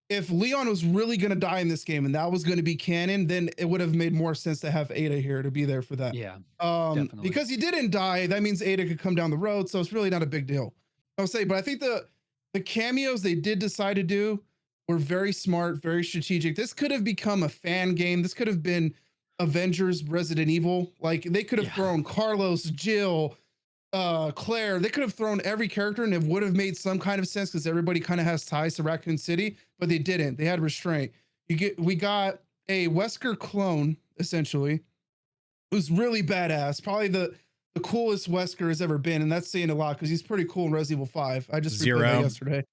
If Leon was really going to die in this game and that was going to be canon, then it would have made more sense to have Ada here to be there for that. Yeah, definitely. Because he didn't die, that means Ada could come down the road, so it's really not a big deal. I'll say, but I think the cameos they did decide to do were very smart, very strategic. This could have become a fan game. This could have been Avengers Resident Evil. Like they could have Yeah. thrown Carlos, Jill, Claire, they could have thrown every character and it would have made some kind of sense because everybody kind of has ties to Raccoon City, but they didn't. They had restraint. We got a Wesker clone essentially, who's really badass. Probably the coolest Wesker has ever been, and that's saying a lot because he's pretty cool in Resident Evil 5. I just replayed that Zero, yesterday.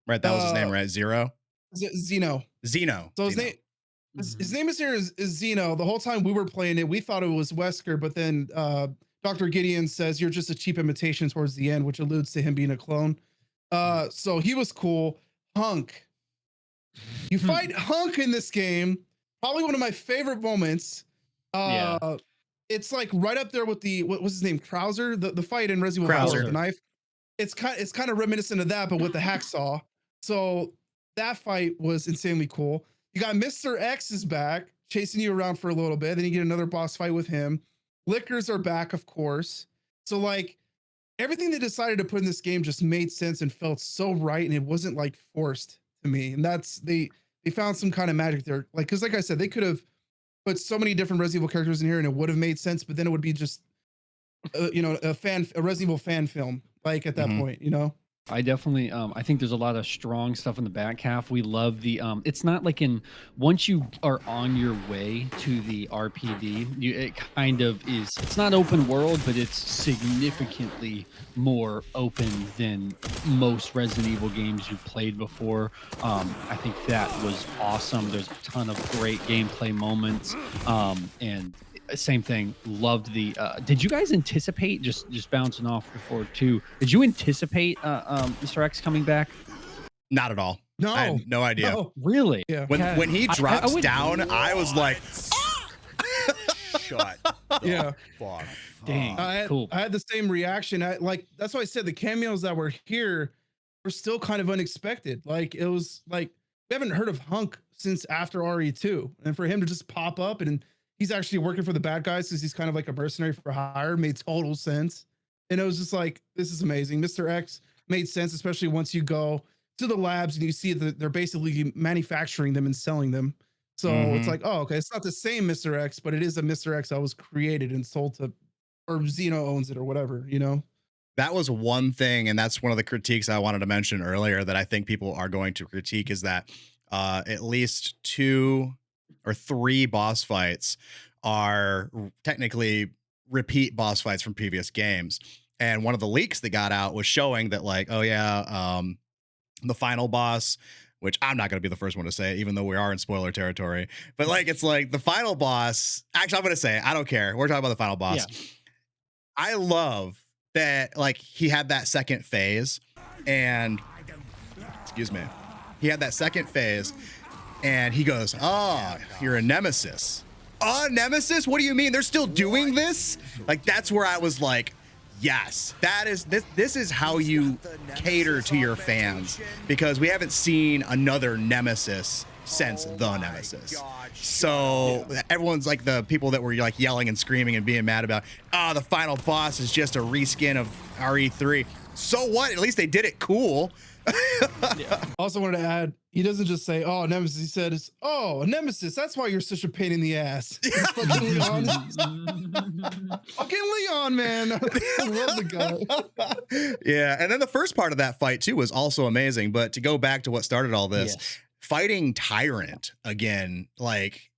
right? That was his name, Uh, right? Zero, Zeno. Zeno, So Zeno. his name is here is Zeno. The whole time we were playing it, we thought it was Wesker, but then Dr. Gideon says you're just a cheap imitation towards the end, which alludes to him being a clone. So he was cool. Hunk. You fight Hunk in this game. Probably one of my favorite moments. Yeah. It's like right up there with what was his name? Krauser, the fight in Resident Evil 4, Krauser. the knife. It's kind of reminiscent of that, but with the hacksaw. So that fight was insanely cool. You got Mr. X is back, chasing you around for a little bit. Then you get another boss fight with him. Lickers are back, of course. So like everything they decided to put in this game just made sense and felt so right, and it wasn't like forced to me. And that's they found some kind of magic there. Like because like I said, they could have put so many different Resident Evil characters in here, and it would have made sense. But then it would be just a Resident Evil fan film. Like at that point, you know. I definitely I think there's a lot of strong stuff in the back half. We love the it's not like in once you are on your way to the RPD, it kind of is, it's not open world, but it's significantly more open than most Resident Evil games you've played before. I think that was awesome. There's a ton of great gameplay moments. And same thing, loved the did you guys anticipate, just bouncing off before too, did you anticipate Mr. X coming back? Not at all. No, I had no idea. No. Really? Yeah. When he drops down, I was like, Shut. Yeah. Fuck. Dang. I had the same reaction. That's why I said the cameos that were here were still kind of unexpected. Like it was like we haven't heard of Hunk since after RE2, and for him to just pop up and he's actually working for the bad guys because he's kind of like a mercenary for hire made total sense. And it was just like, this is amazing. Mr. X made sense, especially once you go to the labs and you see that they're basically manufacturing them and selling them. So it's like, oh, okay, it's not the same Mr. X, but it is a Mr. X that was created and sold to, or Xeno owns it or whatever, you know? that was one thing, and that's one of the critiques I wanted to mention earlier that I think people are going to critique is that at least 2 or 3 boss fights are technically repeat boss fights from previous games. And one of the leaks that got out was showing that, like, oh yeah, the final boss, which I'm not going to be the first one to say, even though we are in spoiler territory, but like, it's like the final boss. Actually, I'm going to say it. I don't care. We're talking about the final boss. Yeah. I love that, like, he had that second phase, and excuse me, he had that second phase, and he goes, "Oh, you're a nemesis." Nemesis? What do you mean? They're still doing this? Like, that's where I was like, yes, that is this is how you cater to your fans, because we haven't seen another Nemesis since the Nemesis. So everyone's like, the people that were like yelling and screaming and being mad about, the final boss is just a reskin of RE3. So what? At least they did it cool. I also wanted to add, he doesn't just say, "Oh, Nemesis." He said, "Oh, a Nemesis. That's why you're such a pain in the ass." Fucking Leon. Fucking Leon, man. I love the guy. Yeah, and then the first part of that fight too was also amazing. But to go back to what started all this, Yes. fighting Tyrant again, like,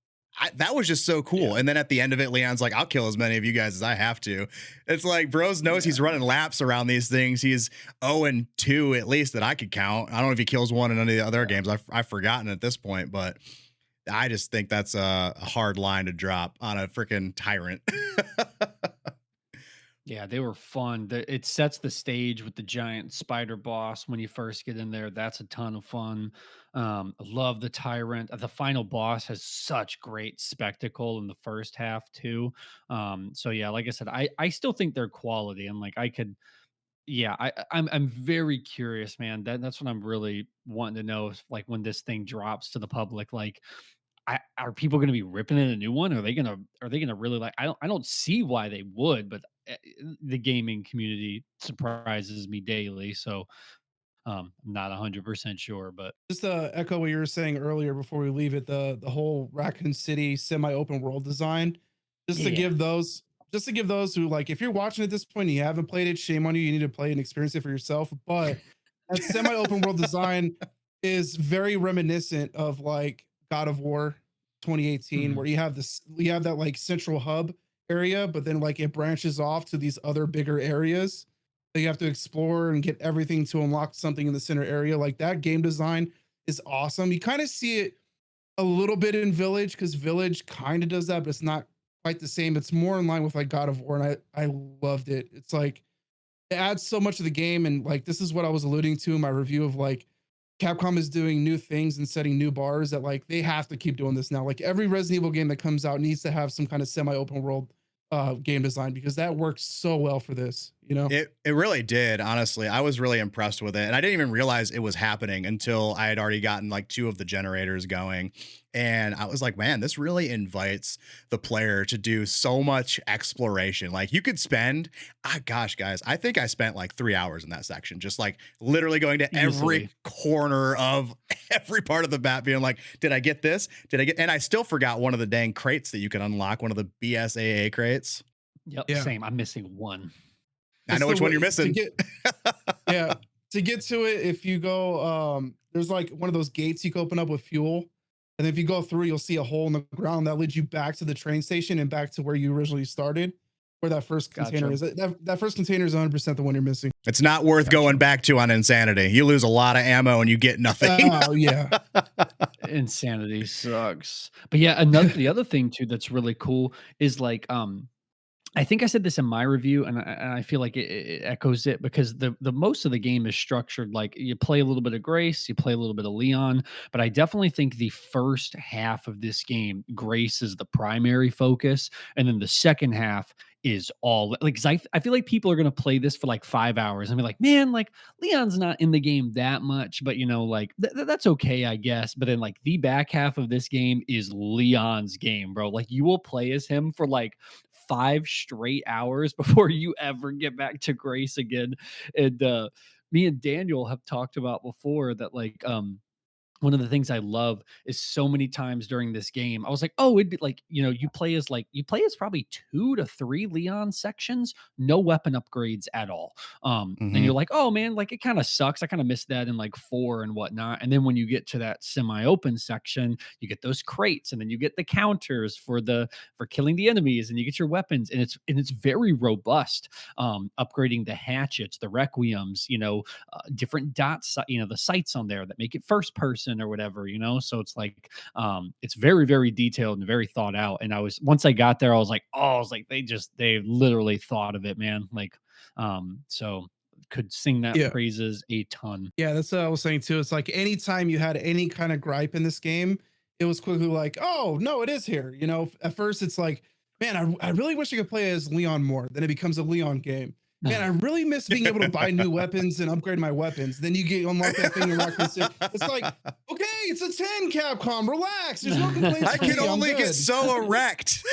that was just so cool. And then at the end of it, Leon's like, "I'll kill as many of you guys as I have to." It's like, bros knows he's running laps around these things. He's 0-2 at least that I could count. I don't know if he kills one in any of the other games. I've forgotten at this point, but I just think that's a hard line to drop on a freaking Tyrant. Yeah, they were fun. It sets the stage with the giant spider boss when you first get in there. That's a ton of fun. I love the tyrant. The final boss has such great spectacle in the first half too. So yeah, like I said, I still think they're quality. And like I could, yeah, I'm very curious, man. That's what I'm really wanting to know. If, like when this thing drops to the public, like are people going to be ripping in a new one? Are they gonna really like? I don't see why they would, but the gaming community surprises me daily. So I'm not 100% sure, but Just to echo what you were saying earlier before we leave it, the whole Raccoon City semi-open world design, just to yeah, give those just to give those who like, if you're watching at this point and you haven't played it, shame on you. You need to play and experience it for yourself. But that semi-open world design is very reminiscent of like God of War 2018, Mhm. where you have that like central hub area, but then like it branches off to these other bigger areas that you have to explore and get everything to unlock something in the center area. Like that game design is awesome. You kind of see it a little bit in Village because Village kind of does that, but it's not quite the same. It's more in line with like God of War, and I loved it. It's like it adds so much of the game, and like this is what I was alluding to in my review of like Capcom is doing new things and setting new bars that like they have to keep doing this now. Like every Resident Evil game that comes out needs to have some kind of semi-open world game design because that works so well for this, you know? It really did, honestly. I was really impressed with it. And I didn't even realize it was happening until I had already gotten like two of the generators going. And I was like, man, this really invites the player to do so much exploration. Like you could spend, gosh, guys, I think I spent like 3 hours in that section, just like literally going to every Easily. corner of every part of the map, being like, did I get this? Did I get, and I still forgot one of the dang crates that you can unlock, one of the BSAA crates. Yep, Yeah. same. I'm missing one. I It's know the which one way you're to missing. get yeah, to get to it, if you go, there's like one of those gates you can open up with fuel. And if you go through, you'll see a hole in the ground that leads you back to the train station and back to where you originally started, where that first container Gotcha. is. That first container is 100% the one you're missing. It's not worth going Gotcha. back to on Insanity. You lose a lot of ammo and you get nothing. Oh, yeah. Insanity sucks. But yeah, another the other thing too that's really cool is like I think I said this in my review, and I feel like it echoes it because the most of the game is structured like you play a little bit of Grace, you play a little bit of Leon, but I definitely think the first half of this game, Grace is the primary focus, and then the second half is all like 'cause I feel like people are gonna play this for like 5 hours and be like, man, like Leon's not in the game that much, but you know, like that's okay, I guess. But then like the back half of this game is Leon's game, bro. Like you will play as him for like 5 straight hours before you ever get back to Grace again. And me and Daniel have talked about before that like one of the things I love is so many times during this game, I was like, oh, it'd be like, you know, you play as probably 2 to 3 Leon sections, no weapon upgrades at all. And Hmm. you're like, oh man, like it kind of sucks. I kind of missed that in like 4 and whatnot. And then when you get to that semi-open section, you get those crates and then you get the counters for killing the enemies and you get your weapons. And it's very robust. Upgrading the hatchets, the requiems, you know, different dots, you know, the sights on there that make it first person or whatever, you know. So it's like it's very, very detailed and very thought out. And I was once I got there, I was like, oh, I was like, they literally thought of it, man. Like, so could sing that Yeah. praises a ton. Yeah, that's what I was saying too. It's like anytime you had any kind of gripe in this game, it was quickly like, oh no, it is here. You know, at first it's like, man, I really wish I could play as Leon more. Then it becomes a Leon game. Man, I really miss being able to buy new weapons and upgrade my weapons. Then you get unlock that thing in Raccoon City. It's like, okay, it's a 10, Capcom. Relax. There's no complaints I from can me. I'm only get good. so erect.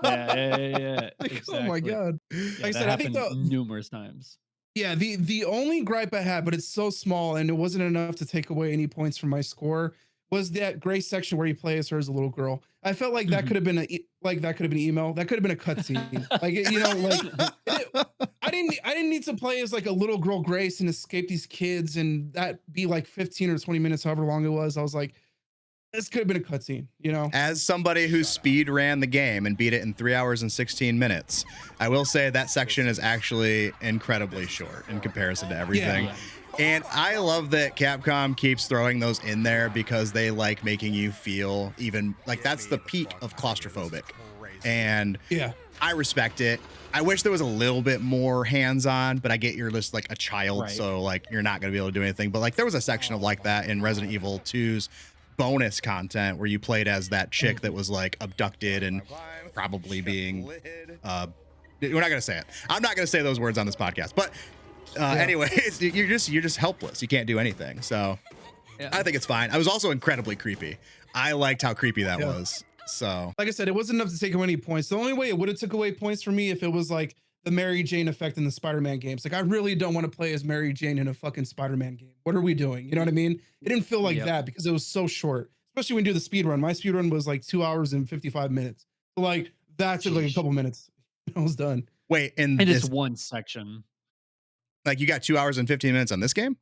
Yeah, Like, oh my exactly. god. Yeah, Like I that said, I think happened numerous times. yeah, the only gripe I had, but it's so small and it wasn't enough to take away any points from my score, was that gray section where you play as her as a little girl. I felt like that Mhm. could have been like that could have been email. That could have been a cutscene. Like you know, like I didn't need to play as like a little girl Grace and escape these kids and that be like 15 or 20 minutes, however long it was. I was like, this could have been a cutscene, you know? As somebody who speed ran the game and beat it in 3 hours and 16 minutes, I will say that section is actually incredibly short in comparison to everything. Yeah. And I love that Capcom keeps throwing those in there because they like making you feel even like that's the peak of claustrophobic. And Yeah. I respect it. I wish there was a little bit more hands-on, but I get you're just like a child, Right. so like you're not gonna be able to do anything. But like there was a section of like that in Resident Evil 2's bonus content where you played as that chick that was like abducted and probably being we're not gonna say it. I'm not gonna say those words on this podcast. But anyways, you're just helpless. You can't do anything. So Yeah. I think it's fine. I was also incredibly creepy. I liked how creepy that Yeah. was. So Like I said, it wasn't enough to take away any points. The only way it would have took away points for me if it was like the Mary Jane effect in the Spider-Man games. Like I really don't want to play as Mary Jane in a fucking Spider-Man game. What are we doing? You know what I mean? It didn't feel like Yep. that because it was so short. Especially when you do the speed run. My speed run was like 2 hours and 55 minutes. So like that took like a Sheesh. couple minutes. I was done. Wait, in And it's this, one section. like, you got 2 hours and 15 minutes on this game?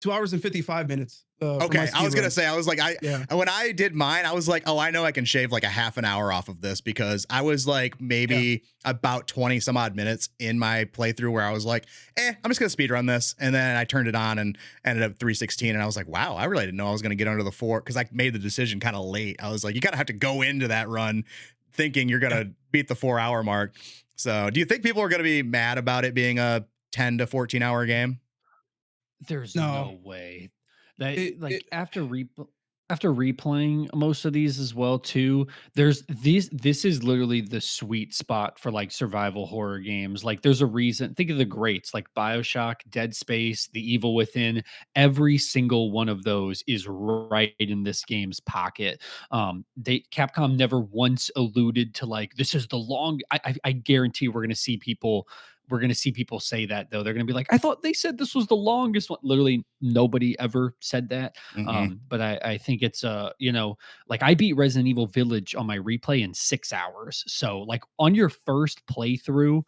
2 hours and 55 minutes for my Okay, I speed was gonna run. say, I was like, Yeah. when I did mine, I was like, oh, I know I can shave like a half an hour off of this because I was like Yeah. maybe about 20 some odd minutes in my playthrough where I was like, I'm just gonna speed run this. And then I turned it on and ended up 316. And I was like, wow, I really didn't know I was gonna get under the four because I made the decision kind of late. I was like, you gotta have to go into that run thinking you're Yeah. gonna beat the 4 hour mark. So do you think people are gonna be mad about it being a 10 to 14 hour game? There's No. no way. That It like after replaying most of these as well too, there's these this is literally the sweet spot for like survival horror games. Like there's a reason. Think of the greats like BioShock, Dead Space, The Evil Within. Every single one of those is right in this game's pocket. They Capcom never once alluded to like this is the long. I guarantee we're going to see people say that though. They're going to be like, I thought they said this was the longest one. Literally, nobody ever said that. Hmm. But I think it's like I beat Resident Evil Village on my replay in 6 hours. So like on your first playthrough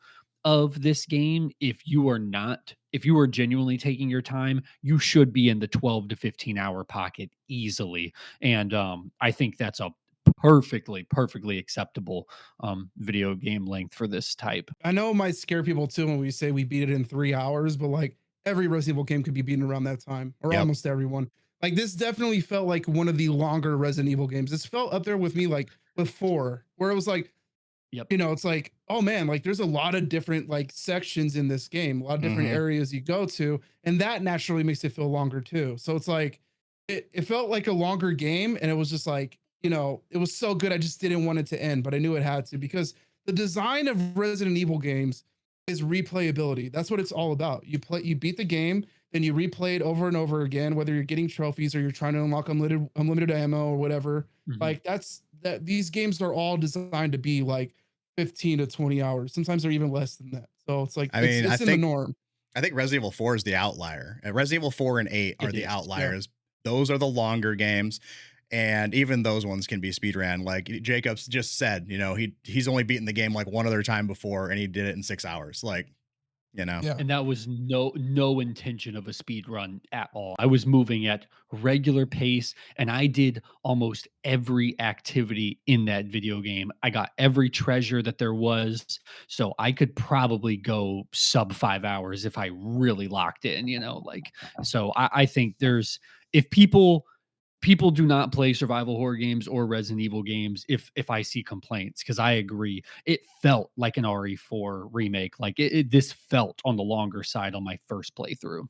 of this game, if you are genuinely taking your time, you should be in the 12 to 15 hour pocket easily. And I think that's a perfectly acceptable video game length for this type. I know it might scare people too when we say we beat it in 3 hours, but like every Resident Evil game could be beaten around that time, or Yep. almost everyone. Like this definitely felt like one of the longer Resident Evil games. This felt up there with me, like with four, where it was like, Yep. it's like, oh man, like there's a lot of different like sections in this game, a lot of different Hmm. areas you go to, and that naturally makes it feel longer too. So it's like it felt like a longer game, and it was just like, it was so good. I just didn't want it to end, but I knew it had to because the design of Resident Evil games is replayability. That's what it's all about. You beat the game, then you replay it over and over again, whether you're getting trophies or you're trying to unlock unlimited ammo or whatever. Mhm. Like that these games are all designed to be like 15 to 20 hours. Sometimes they're even less than that. So it's like I it's mean, it's in the norm. I think Resident Evil 4 is the outlier. Resident Evil 4 and 8 are It the is. Yeah. outliers. Those are the longer games. And even those ones can be speedrun. Like Jacobs just said, he's only beaten the game like one other time before and he did it in 6 hours. Like, you know. Yeah. And that was no intention of a speed run at all. I was moving at regular pace and I did almost every activity in that video game. I got every treasure that there was, so I could probably go sub 5 hours if I really locked in, like so I think there's if people do not play survival horror games or Resident Evil games if I see complaints because I agree. It felt like an RE4 remake. Like this felt on the longer side on my first playthrough.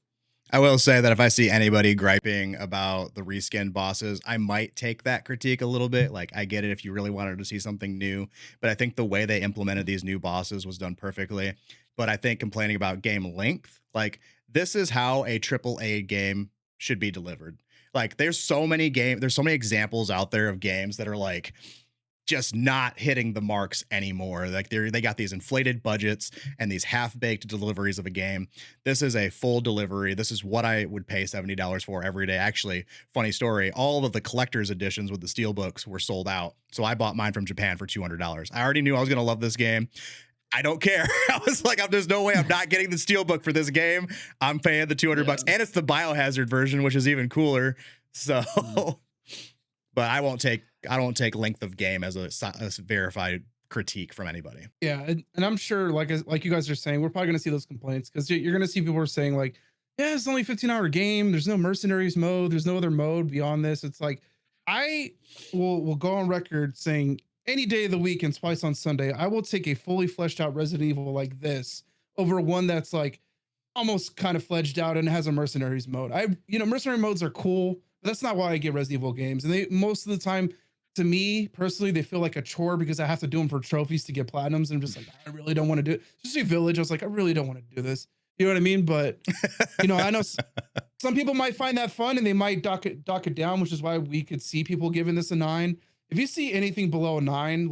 I will say that if I see anybody griping about the reskin bosses, I might take that critique a little bit. Like, I get it if you really wanted to see something new, but I think the way they implemented these new bosses was done perfectly. But I think complaining about game length, like, this is how a triple A game should be delivered. Like, there's so many examples out there of games that are like just not hitting the marks anymore. Like they got these inflated budgets and these half-baked deliveries of a game. This is a full delivery. This is what I would pay $70 for every day. Actually, funny story, all of the collector's editions with the steelbooks were sold out. So I bought mine from Japan for $200. I already knew I was going to love this game. I don't care. I was like, there's no way I'm not getting the steelbook for this game. I'm paying the $200 Yeah. and it's the Biohazard version, which is even cooler. So Mm. but I don't take length of game as a verified critique from anybody. Yeah, and I'm sure, like you guys are saying, we're probably gonna see those complaints because you're gonna see people are saying like, yeah, it's only a 15-hour game. There's no mercenaries mode. There's no other mode beyond this. It's like I will go on record saying any day of the week and twice on Sunday, I will take a fully fleshed out Resident Evil like this over one that's like almost kind of fledged out and has a mercenaries mode. Mercenary modes are cool, but that's not why I get Resident Evil games. And they most of the time, to me personally, they feel like a chore because I have to do them for trophies to get platinums. And I'm just like, I really don't want to do it. Especially Village, I was like, I really don't want to do this. You know what I mean? But I know some people might find that fun and they might dock it down, which is why we could see people giving this a 9. If you see anything below a 9,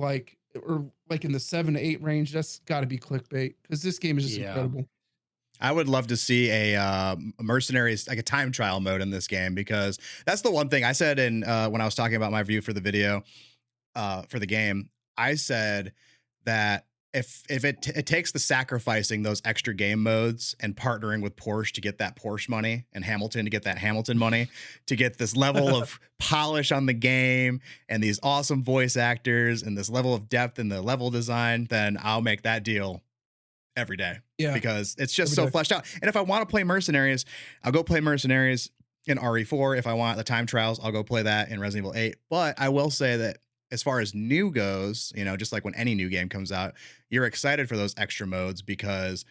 or like in the 7 to 8 range, that's got to be clickbait because this game is just Yeah. incredible. I would love to see a mercenaries, like a time trial mode in this game, because that's the one thing I said in when I was talking about my view for the video for the game. I said that if it takes the sacrificing those extra game modes and partnering with Porsche to get that Porsche money and Hamilton to get that Hamilton money to get this level of polish on the game and these awesome voice actors and this level of depth in the level design, then I'll make that deal every day. Yeah. Because it's just Every so day. fleshed out. And if I want to play Mercenaries, I'll go play Mercenaries in RE4. If I want the time trials, I'll go play that in Resident Evil 8. But I will say that as far as new goes, you know, just like when any new game comes out, you're excited for those extra modes because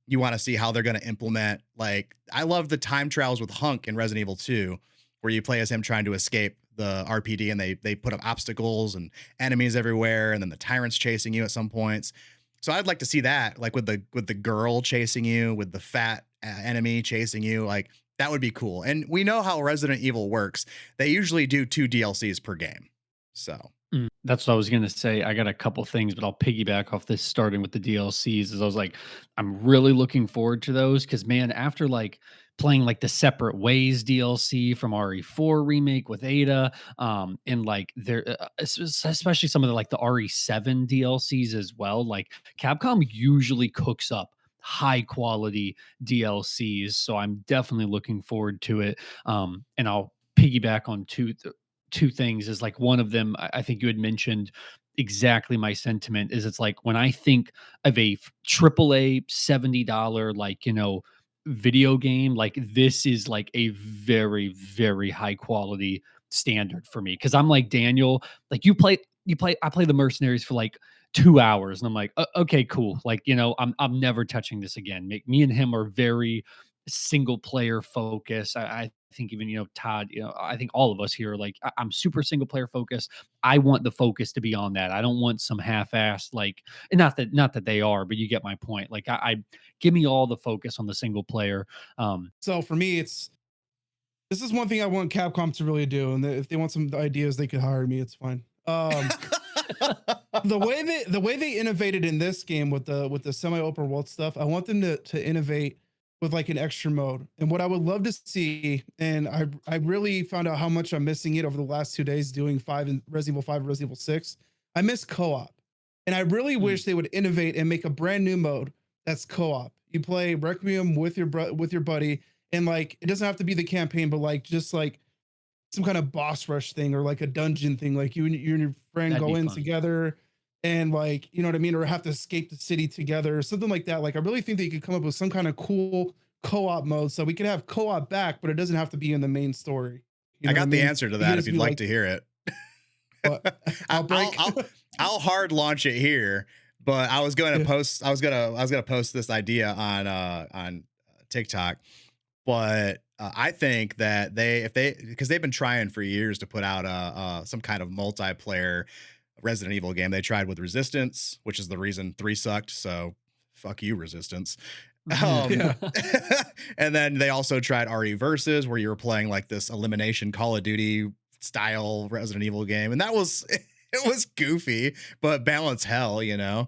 you want to see how they're going to implement. Like, I love the time trials with Hunk in Resident Evil 2, where you play as him trying to escape the RPD, and they put up obstacles and enemies everywhere, and then the tyrants chasing you at some points. So I'd like to see that, like with the girl chasing you, with the fat enemy chasing you, like that would be cool. And we know how Resident Evil works. They usually do 2 DLCs per game. So That's what I was gonna say. I got a couple things, but I'll piggyback off this starting with the DLCs. As I was like, I'm really looking forward to those because man, after like playing like the Separate Ways DLC from RE4 remake with Ada, and like there, especially some of the like the RE7 DLCs as well. Like Capcom usually cooks up high quality DLCs, so I'm definitely looking forward to it. And I'll piggyback on two things is like one of them I think you had mentioned exactly my sentiment is it's like when I think of a triple A $70 like video game, like this is like a very very high quality standard for me because I'm like Daniel, like you play I play the Mercenaries for like 2 hours and I'm like, okay, cool, like I'm never touching this again. Me and him are very single player focused. I think even Todd, I think all of us here, like I'm super single player focused. I want the focus to be on that. I don't want some half-assed like, and not that they are, but you get my point. Like I give me all the focus on the single player. So for me, this is one thing I want Capcom to really do, and if they want some ideas, they could hire me. It's fine. The way they innovated in this game with the semi open world stuff, I want them to innovate with like an extra mode. And what I would love to see, and I really found out how much I'm missing it over the last 2 days doing Resident Evil 5, Resident Evil 6. I miss co-op, and I really wish they would innovate and make a brand new mode that's co-op. You play Requiem with your buddy, and like it doesn't have to be the campaign, but like just like some kind of boss rush thing or like a dungeon thing. Like you and your friend That'd go be in fun. together and like, you know what I mean? Or have to escape the city together or something like that. Like I really think they could come up with some kind of cool co-op mode so we could have co-op back, but it doesn't have to be in the main story. You I know what got the mean? answer to It that could if just you'd be like to hear it. Outbreak. I'll hard launch it here, but I was going to Yeah. post. I was gonna post this idea on TikTok, but I think that because they've been trying for years to put out some kind of multiplayer Resident Evil game. They tried with Resistance, which is the reason 3 sucked. So fuck you, Resistance. Yeah. And then they also tried RE Versus, where you were playing like this elimination Call of Duty style Resident Evil game, and that was it was goofy, but balance hell, you know.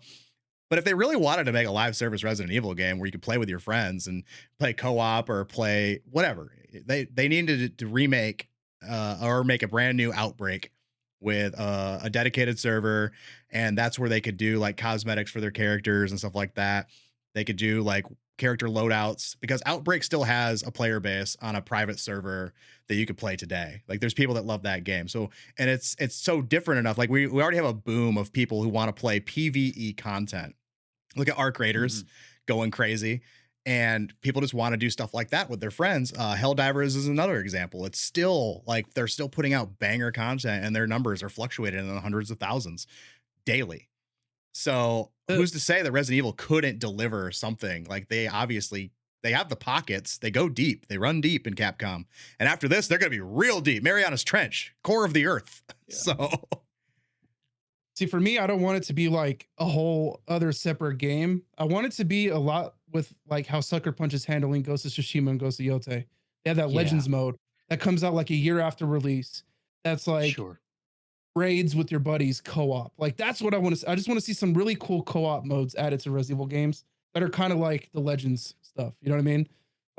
But if they really wanted to make a live service Resident Evil game where you could play with your friends and play co-op or play whatever, they needed to remake or make a brand new Outbreak with a dedicated server, and that's where they could do like cosmetics for their characters and stuff like that. They could do like character loadouts because Outbreak still has a player base on a private server that you could play today. Like there's people that love that game. So, and it's so different enough. Like we already have a boom of people who want to play PvE content. Look at Arc Raiders going crazy, and people just want to do stuff like that with their friends. Helldivers is another example. It's still like they're still putting out banger content, and their numbers are fluctuating in the hundreds of thousands daily. So who's to say that Resident Evil couldn't deliver something? Like they have the pockets. They go deep. They run deep in Capcom, and after this, they're going to be real deep. Mariana's Trench, core of the earth. Yeah. So. See, for me, I don't want it to be like a whole other separate game. I want it to be a lot with like how Sucker Punch is handling Ghost of Tsushima and Ghost of Yote. They have that Legends mode that comes out like a year after release. That's like raids with your buddies co-op. Like that's what I want to see. I just want to see some really cool co-op modes added to Resident Evil games that are kind of like the Legends stuff. You know what I mean?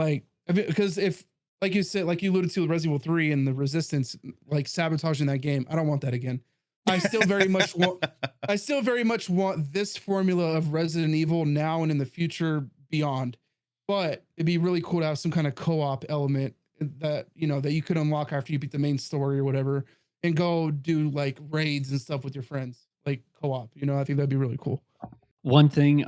Like, because if, like you said, like you alluded to with Resident Evil 3 and the Resistance, like sabotaging that game, I don't want that again. I still very much want I still very much want this formula of Resident Evil now and in the future beyond. But it'd be really cool to have some kind of co-op element that, you know, that you could unlock after you beat the main story or whatever and go do like raids and stuff with your friends, like co-op. You know, I think that'd be really cool. One thing,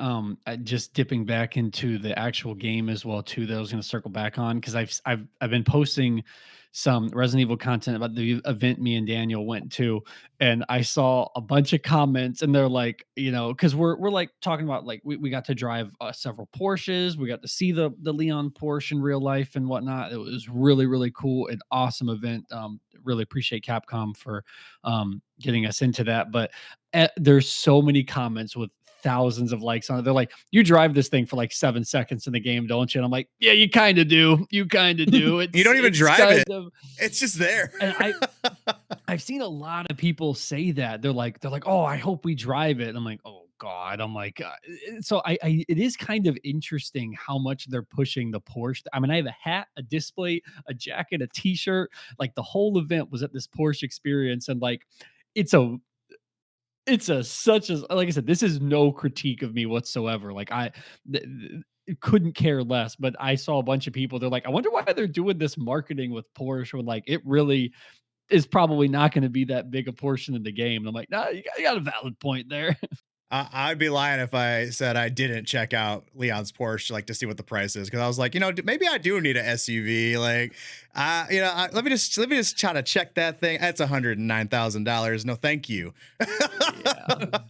just dipping back into the actual game as well too, that I was going to circle back on because I've been posting some Resident Evil content about the event me and Daniel went to, and I saw a bunch of comments, and they're like, you know, because we're like talking about like we got to drive several Porsches, we got to see the Leon Porsche in real life and whatnot. It was really cool, an awesome event. Really appreciate Capcom for getting us into that, but there's so many comments with thousands of likes on it. They're like, "You drive this thing for like 7 seconds in the game, don't you?" And I'm like, "Yeah, you kind of do. You kind of do. You don't even It's drive kind it. of." It's just there. And I've seen a lot of people say that. They're like, "Oh, I hope we drive it." And I'm like, "Oh God." I'm like, so I it is kind of interesting how much they're pushing the Porsche. I mean, I have a hat, a display, a jacket, a t-shirt. Like the whole event was at this Porsche experience, and like it's a it's a such as like I said, this is no critique of me whatsoever. Like couldn't care less, but I saw a bunch of people. They're like, I wonder why they're doing this marketing with Porsche when like it really is probably not going to be that big a portion of the game. And I'm like, nah, you got a valid point there. I'd be lying if I said I didn't check out Leon's Porsche like to see what the price is because I was like, you know, maybe I do need an SUV. Like, you know, let me just try to check that thing. That's $109,000. No, thank you. Yeah.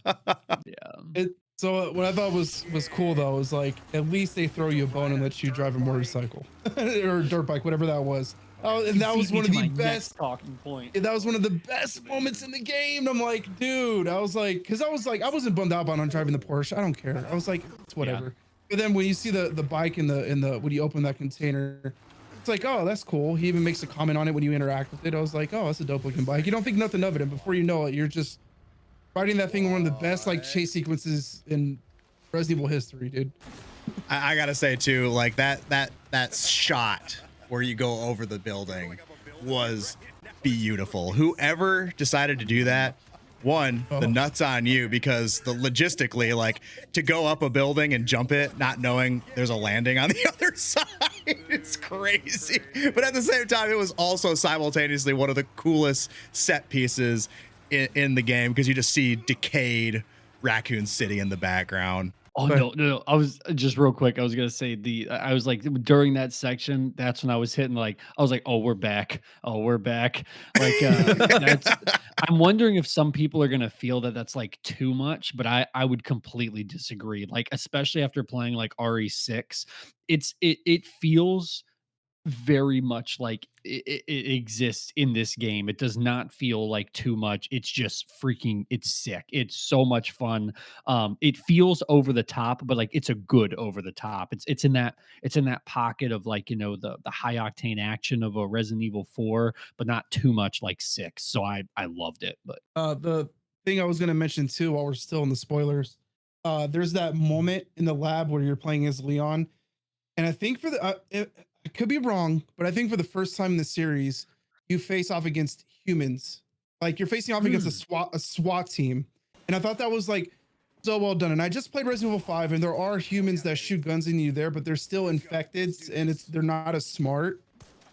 Yeah. So what I thought was cool though was like at least they throw you a bone and let you drive a motorcycle or a dirt bike, whatever that was. Oh, and that was one of the best talking point. that was one of the best moments in the game. I'm like, dude, I was like, because I was like, I wasn't bummed out on driving the Porsche. I don't care. I was like, it's whatever. Yeah. But then when you see the bike in the when you open that container, it's like, oh, that's cool. He even makes a comment on it when you interact with it. I was like, oh, that's a dope looking bike. You don't think nothing of it, and before you know it, you're just riding that thing in one of the best like chase sequences in Resident Evil history, dude. I gotta say too, like that shot where you go over the building was beautiful. Whoever decided to do that, the nuts on you because the logistically, like to go up a building and jump it, not knowing there's a landing on the other side, it's crazy. But at the same time, it was also simultaneously one of the coolest set pieces in the game because you just see decayed Raccoon City in the background. Oh no. I was just real quick. I was gonna say I was like during that section, that's when I was hitting like I was like, oh, we're back. Oh, we're back. Like that's I'm wondering if some people are gonna feel that that's like too much, but I would completely disagree. Like, especially after playing like RE6, it feels very much like it exists in this game. It does not feel like too much. It's just freaking it's sick. It's so much fun. It feels over the top, but like it's a good over the top. It's in that pocket of like, you know, the high octane action of a Resident Evil 4, but not too much like 6. So I loved it. But The thing I was gonna mention too, while we're still in the spoilers, there's that moment in the lab where you're playing as Leon, and I think for the I could be wrong, but I think for the first time in the series, you face off against humans. Like you're facing off against a SWAT team, and I thought that was like so well done. And I just played Resident Evil 5, and there are humans that shoot guns in you there, but they're still infected, and they're not as smart.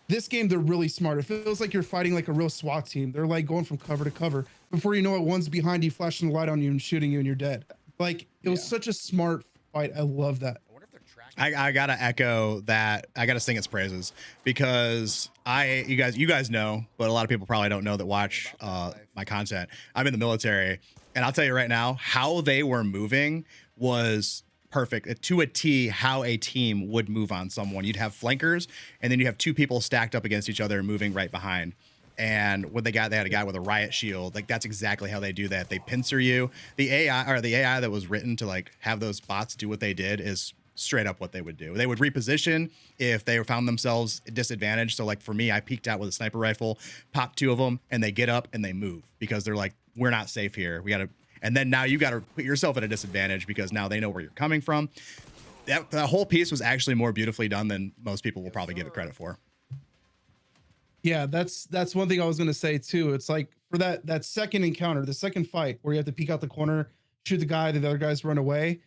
This game, they're really smart. It feels like you're fighting like a real SWAT team. They're like going from cover to cover. Before you know it, one's behind you, flashing the light on you and shooting you, and you're dead. Like it was such a smart fight. I love that. I gotta echo that. I gotta sing its praises because you guys know, but a lot of people probably don't know that watch my content. I'm in the military, and I'll tell you right now, how they were moving was perfect to a T. How a team would move on someone. You'd have flankers, and then you have two people stacked up against each other and moving right behind. And when they had a guy with a riot shield. Like that's exactly how they do that. They pincer you. The AI that was written to like have those bots do what they did is straight up what they would do. They would reposition if they found themselves disadvantaged. So like for me, I peeked out with a sniper rifle, popped 2 of them, and they get up and they move because they're like, we're not safe here. We gotta, and then now you gotta put yourself at a disadvantage because now they know where you're coming from. That whole piece was actually more beautifully done than most people will probably give it credit for. Yeah, that's one thing I was gonna say too. It's like for that second encounter, the second fight where you have to peek out the corner, shoot the guy, the other guys run away.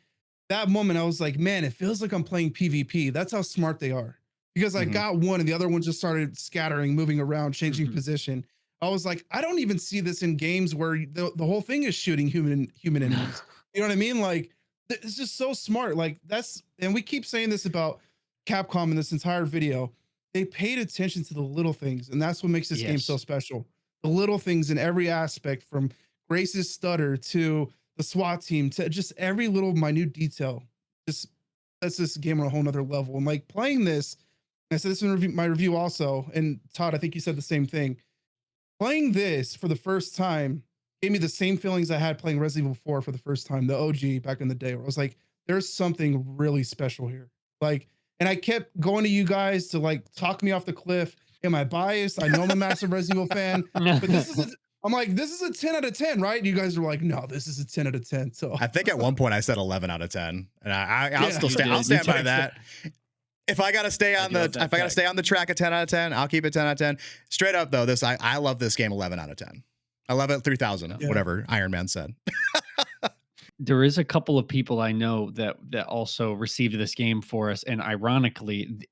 That moment, I was like, man, it feels like I'm playing PvP. That's how smart they are. Because I Mhm. got one and the other one just started scattering, moving around, changing Mhm. position. I was like, I don't even see this in games where the whole thing is shooting human enemies. You know what I mean? Like it's just so smart. Like that's and we keep saying this about Capcom in this entire video. They paid attention to the little things, and that's what makes this game so Yes. special. The little things in every aspect, from Grace's stutter to the SWAT team to just every little minute detail. Just that's this game on a whole nother level. And like playing this, I said this in my review also, and Todd, I think you said the same thing. Playing this for the first time gave me the same feelings I had playing Resident Evil 4 for the first time, the OG back in the day, where I was like, there's something really special here. Like, and I kept going to you guys to like talk me off the cliff. Am I biased? I know I'm a massive Resident Evil fan, but this is I'm like, this is a 10 out of 10, right? And you guys are like, no, this is a 10 out of 10. So I think at one point I said 11 out of 10, and I'll yeah, still You stand. I'll did. You stand by took that. If I gotta stay I on do the have that if I gotta stay text. on the track at 10 out of 10, I'll keep it 10 out of 10. Straight up though, I love this game 11 out of 10. I love it 3000, Yeah. yeah. whatever Iron Man said. There is a couple of people I know that also received this game for us, and ironically,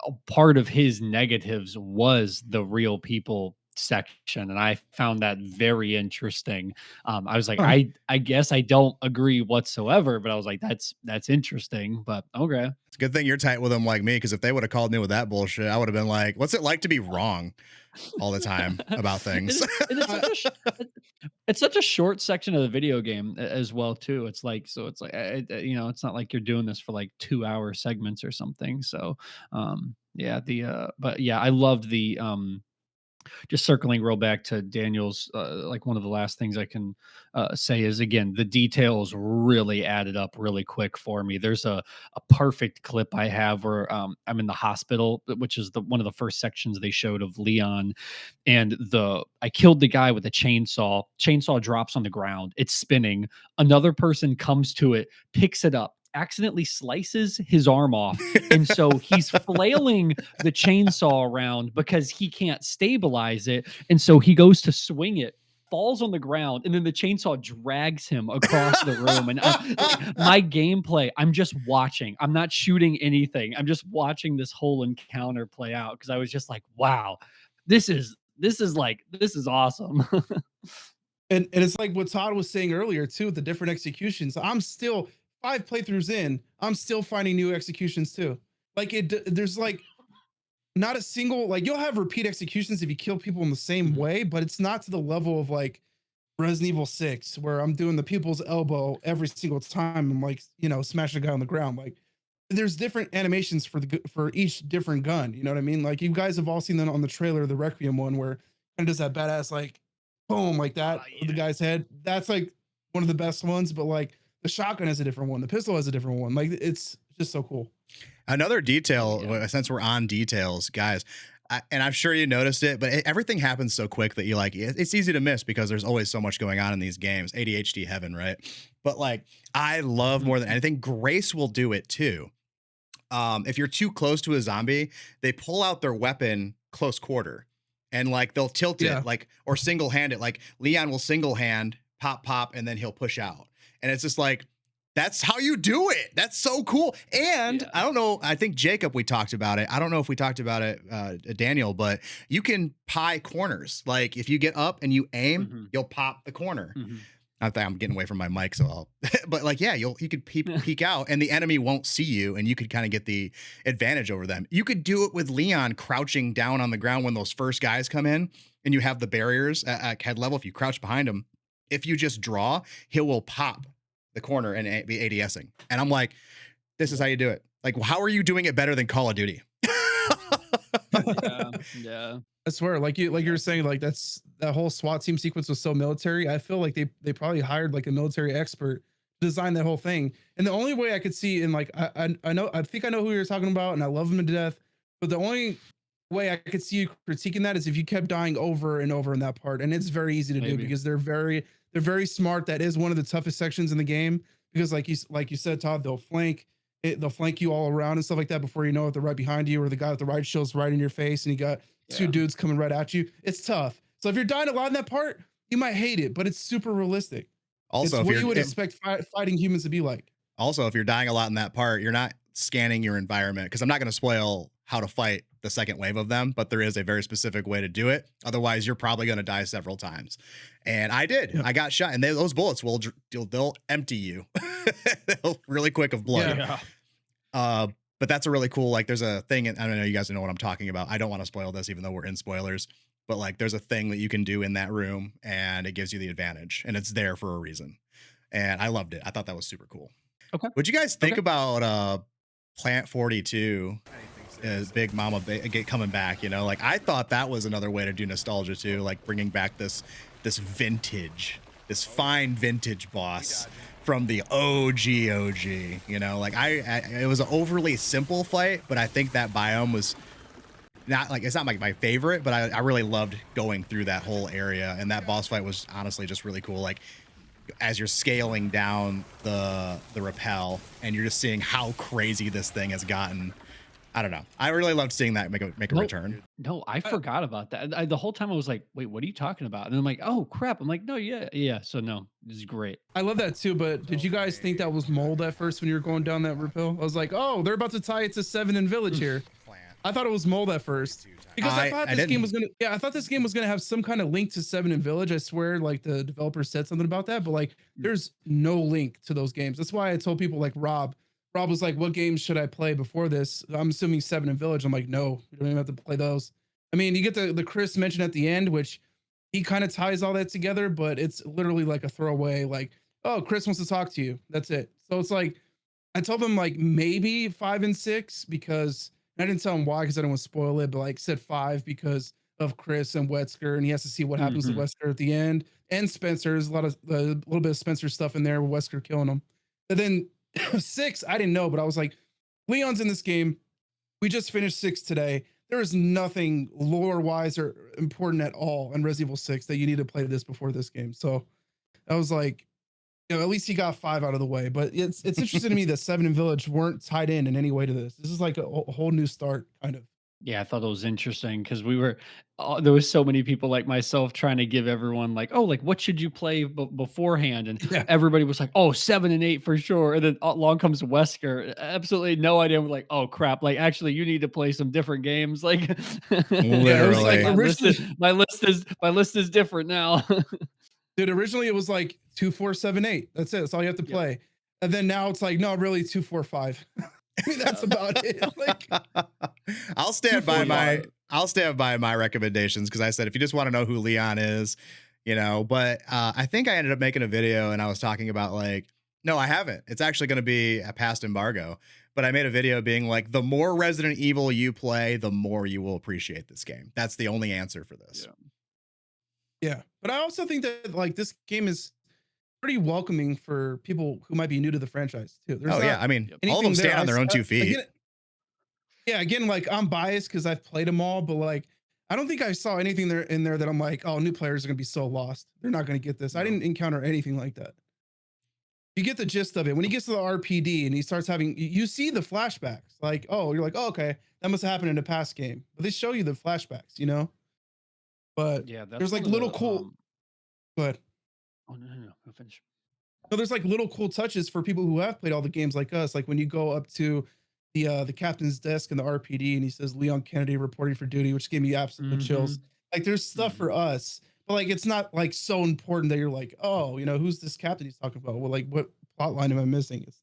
a part of his negatives was the real people section, and I found that very interesting. I was like, Huh. I guess I don't agree whatsoever, but I was like, that's interesting, but okay. It's a good thing you're tight with them like me, because if they would have called me with that bullshit, I would have been like, "What's it like to be wrong all the time about And things?" it's I, such a it's such a short section of the video game as well too. It's like so it's like you know, it's not like you're doing this for like 2-hour segments or something. So yeah, the but yeah, I loved the just circling real back to Daniel's, like one of the last things I can say is again, the details really added up really quick for me. There's a perfect clip I have where I'm in the hospital, which is the one of the first sections they showed of Leon, and the I killed the guy with a chainsaw. Chainsaw drops on the ground. It's spinning. Another person comes to it, picks it up, accidentally slices his arm off, and so he's flailing the chainsaw around because he can't stabilize it. And so he goes to swing it, falls on the ground, and then the chainsaw drags him across the room. And like my gameplay, I'm just watching. I'm not shooting anything. I'm just watching this whole encounter play out because I was just like, wow, this is awesome. and it's like what Todd was saying earlier too, with the different executions. I'm still 5 playthroughs in, I'm still finding new executions too. Like there's like not a single like you'll have repeat executions if you kill people in the same Mhm. way, but it's not to the level of like Resident Evil 6 where I'm doing the people's elbow every single time. I'm like, you know, smash a guy on the ground. Like there's different animations for for each different gun. You know what I mean? Like you guys have all seen that on the trailer, the Requiem one, where kind of does that badass like boom like Oh that with the yeah. guy's head. That's like one of the best ones. But like the shotgun has a different one, the pistol has a different one. Like it's just so cool. Another Oh detail, yeah. since we're on details, guys, and I'm sure you noticed it, but everything happens so quick that you like it's easy to miss because there's always so much going on in these games. ADHD heaven, right? But like, I love more than Mhm. anything. Grace will do it too. If you're too close to a zombie, they pull out their weapon close quarter, and like they'll tilt Yeah. it, like or single hand it. Like Leon will single hand pop pop, and then he'll push out, and it's just like that's how you do it. That's so cool. And Yeah. I don't know. I think Jacob, we talked about it. I don't know if we talked about it, Daniel, but you can pie corners. Like if you get up and you aim, Mhm. you'll pop the corner. Mhm. I think I'm getting away from my mic, so I'll. But like, yeah, you could peek out, and the enemy won't see you, and you could kind of get the advantage over them. You could do it with Leon crouching down on the ground when those first guys come in, and you have the barriers at head level. If you crouch behind him, if you just draw, he will pop the corner and be ADSing. And I'm like, this is how you do it. Like, how are you doing it better than Call of Duty? Yeah. Yeah. I swear, like you Yeah. were saying, like that whole SWAT team sequence was so military. I feel like they probably hired like a military expert to design that whole thing. And the only way I could see, and like I know I think I know who you're talking about, and I love him to death. But the only way I could see you critiquing that is if you kept dying over and over in that part, and it's very easy to do Maybe. because they're very smart. That is one of the toughest sections in the game because like you said, Todd, they'll flank you all around and stuff like that before you know it. They're right behind you, or the guy with the right shield's right in your face, and you got two Yeah. dudes coming right at you. It's tough. So if you're dying a lot in that part, you might hate it, but it's super realistic. Also, It's if what you're you would Yeah. expect fighting humans to be like. Also, if you're dying a lot in that part, you're not scanning your environment because I'm not going to spoil how to fight the second wave of them, but there is a very specific way to do it. Otherwise, you're probably going to die several times. And I did. Yeah. I got shot, and those bullets will they'll empty you really quick of blood. Yeah. Yeah. Uh, but that's a really cool, like, there's a thing, and I don't know, you guys know what I'm talking about. I don't want to spoil this, even though we're in spoilers. But like, there's a thing that you can do in that room, and it gives you the advantage, and it's there for a reason. And I loved it. I thought that was super cool. Okay. What'd you guys think Okay. about Plant 42? Big Mama coming back, you know, like I thought that was another way to do nostalgia too, like bringing back this vintage, this fine vintage boss from the OG, you know, like it was an overly simple fight, but I think that biome was not like, it's not like my favorite, but I really loved going through that whole area, and that boss fight was honestly just really cool. Like as you're scaling down the rappel and you're just seeing how crazy this thing has gotten. I don't know. I really loved seeing that make a No, return. no, I I, forgot about that. The whole time I was like, "Wait, what are you talking about?" And I'm like, "Oh crap!" I'm like, "No, yeah, yeah." So no, this is great. I love that too, but did you guys think that was mold at first when you were going down that rappel? I was like, oh, they're about to tie it to Seven in Village here. I thought it was mold at first because I thought I this game didn't. was gonna. Yeah, I thought this game was gonna have some kind of link to Seven in Village. I swear, like the developer said something about that, but like, there's no link to those games. That's why I told people like Rob. Rob was like, "What games should I play before this?" I'm assuming Seven in Village. I'm like, "No, you don't even have to play those." I mean, you get the Chris mentioned at the end, which he kind of ties all that together, but it's literally like a throwaway. Like, oh, Chris wants to talk to you. That's it. So it's like I told him like maybe 5 and 6 because I didn't tell him why because I didn't want to spoil it, but like said 5 because of Chris and Wesker, and he has to see what happens to Hmm. Wesker at the end. And Spencer, there's a little bit of Spencer stuff in there with Wesker killing him. But then 6, I didn't know, but I was like, Leon's in this game. We just finished 6 today. There is nothing lore wise or important at all in Resident Evil 6 that you need to play this before this game. So I was like, at least he got 5 out of the way. But it's interesting to me that Seven and Village weren't tied in any way to this. This is like a whole new start, kind of. Yeah, I thought it was interesting because we were there was so many people like myself trying to give everyone like, "Oh, like what should you play beforehand?" And Yeah. everybody was like, "Oh, 7 and 8 for sure." And then along comes Wesker. Absolutely no idea. We're like, "Oh crap, like actually you need to play some different games." Like Yeah, it was like Literally. originally, my list is different now. dude, originally it was like 2, 4, 7, 8. That's it. That's all you have to Yep. play. And then now it's like, no, really 2, 4, 5. I mean, that's about it. Like I'll 2, stand 4, by my 5. I'll stand by my recommendations because I said if you just want to know who Leon is, you know. But I think I ended up making a video and I was talking about like, no, I haven't. It's actually going to be a past embargo. But I made a video being like, the more Resident Evil you play, the more you will appreciate this game. That's the only answer for this. Yeah. Yeah. But I also think that like this game is pretty welcoming for people who might be new to the franchise too. There's Oh yeah, not I mean, Yep. all of them anything there. stand on their own 2 feet. Again, yeah, again, like I'm biased because I've played them all, but like I don't think I saw anything there in there that I'm like, oh, new players are gonna be so lost. They're not gonna get this. I No. didn't encounter anything like that. You get the gist of it when he gets to the RPD and he starts having you see the flashbacks. Like, oh, you're like, oh, okay, that must have happened in a past game. But they show you the flashbacks, you know. But Yeah, that's there's one like of little the cool, but oh no, I'll finish. no, there's like little cool touches for people who have played all the games like us. Like when you go up to the captain's desk in the RPD and he says Leon Kennedy reporting for duty, which gave me absolute chills. Mhm. Like there's stuff Mhm. for us, but like it's not like so important that you're like, oh, who's this captain he's talking about? Well, like what plot line am I missing? It's.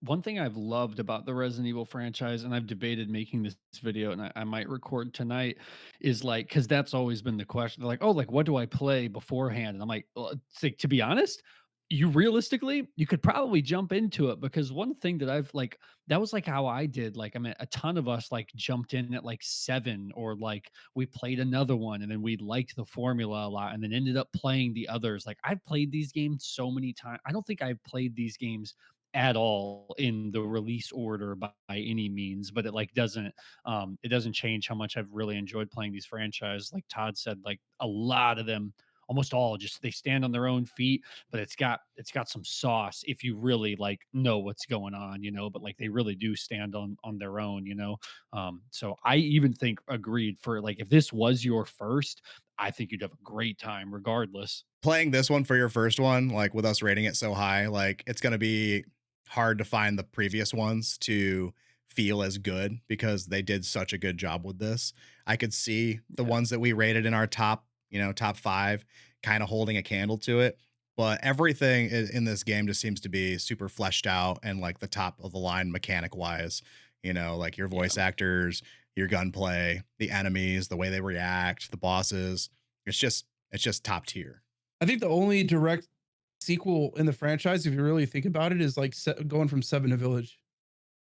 One thing I've loved about the Resident Evil franchise, and I've debated making this video, and I might record tonight, is like because that's always been the question. They're like, "Oh, like what do I play beforehand?" And I'm like, well, it's like, to be honest, you realistically, you could probably jump into it because one thing that I've like that was like how I did. Like, I mean, a ton of us like jumped in at like 7, or like we played another one, and then we liked the formula a lot, and then ended up playing the others. Like, I've played these games so many times. I don't think I've played these games at all in the release order by any means, but it doesn't change how much I've really enjoyed playing these franchises. Like Todd said, like a lot of them almost all just they stand on their own feet, but it's got some sauce if you really like know what's going on, but like they really do stand on their own, so I even think agreed for like if this was your first, I think you'd have a great time regardless. Playing this one for your first one, like with us rating it so high, like it's going to be hard to find the previous ones to feel as good because they did such a good job with this. I could see the Yeah. ones that we rated in our top, top 5 kind of holding a candle to it, but everything in this game just seems to be super fleshed out and like the top of the line mechanic wise, like your Yeah. voice actors, your gunplay, the enemies, the way they react, the bosses. It's just top tier. I think the only direct sequel in the franchise, if you really think about it, is like going from Seven to Village,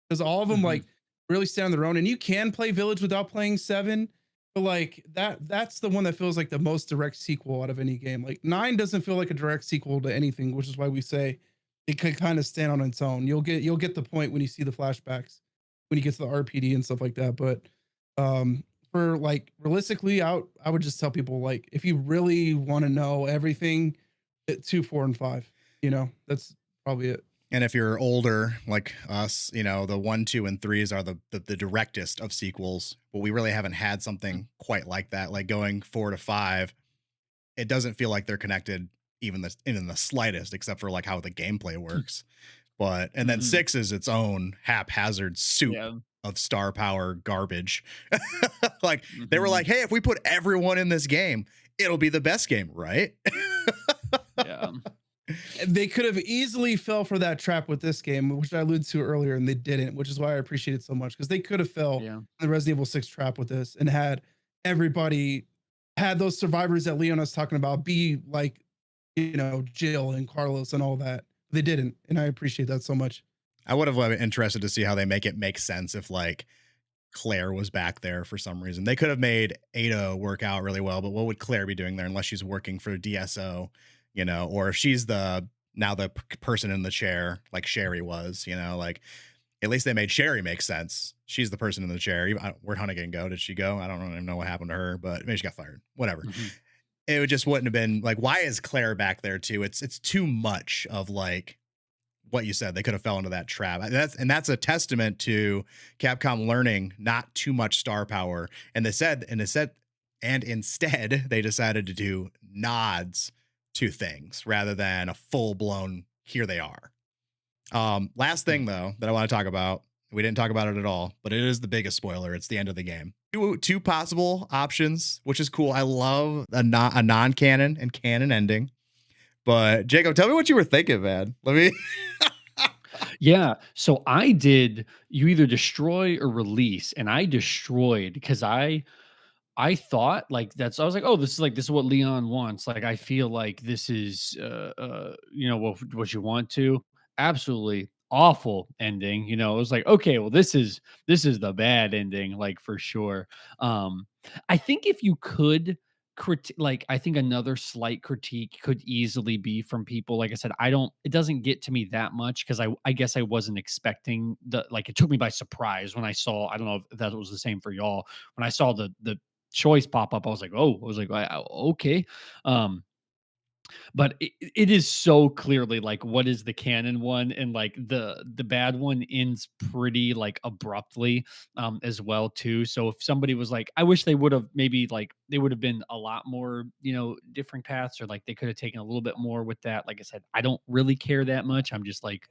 because all of them Mhm. like really stand on their own, and you can play Village without playing Seven. But like that's the one that feels like the most direct sequel out of any game. Like nine doesn't feel like a direct sequel to anything, which is why we say it can kind of stand on its own. You'll get the point when you see the flashbacks, when you get to the RPD and stuff like that. But um for like realistically, I would just tell people like if you really want to know everything, 2, 4, and 5. That's probably it. And if you're older, like us, the 1, 2, and threes are the directest of sequels, but we really haven't had something quite like that. Like going 4 to 5, it doesn't feel like they're connected in the slightest, except for like how the gameplay works. But and then Mhm. 6 is its own haphazard soup Yeah. of star power garbage. Like they were like, Mhm. hey, if we put everyone in this game, it'll be the best game, right? Yeah. They could have easily fell for that trap with this game, which I alluded to earlier, and they didn't, which is why I appreciate it so much because they could have fell Yeah. in the Resident Evil 6 trap with this and had everybody had those survivors that Leon was talking about be like, Jill and Carlos and all that. They didn't, and I appreciate that so much. I would have been interested to see how they make it make sense if like Claire was back there for some reason. They could have made Ada work out really well, but what would Claire be doing there unless she's working for DSO, or if she's the now the person in the chair like Sherry was, like at least they made Sherry make sense. She's the person in the chair. Where'd Hunnigan go? Did she go? I don't even know what happened to her, but maybe she got fired. Whatever. Mhm. It would just wouldn't have been like, why is Claire back there too? It's too much of like what you said. They could have fell into that trap. That's a testament to Capcom learning not too much star power. And instead they decided to do nods to things rather than a full blown here they are. Last thing though that I want to talk about, we didn't talk about it at all, but it is the biggest spoiler. It's the end of the game. Two possible options, which is cool. I love a non-canon and canon ending. But Jacob, tell me what you were thinking, man. Let me. Yeah. So I did you either destroy or release, and I destroyed because I thought like that's I was like, oh, this is what Leon wants. Like I feel like this is what you want to. Absolutely awful ending. It was like, okay, well, this is the bad ending, like for sure. I think if you could like I think another slight critique could easily be from people. Like I said, it doesn't get to me that much because I guess I wasn't expecting like it took me by surprise when I saw, I don't know if that was the same for y'all. When I saw the choice pop up, I was like, "Oh," I was like, Okay." Um, but it is so clearly like what is the canon one, and like the bad one ends pretty like abruptly as well too. So if somebody was like, I wish they would have maybe like they would have been a lot more, different paths, or like they could have taken a little bit more with that. Like I said, I don't really care that much. I'm just like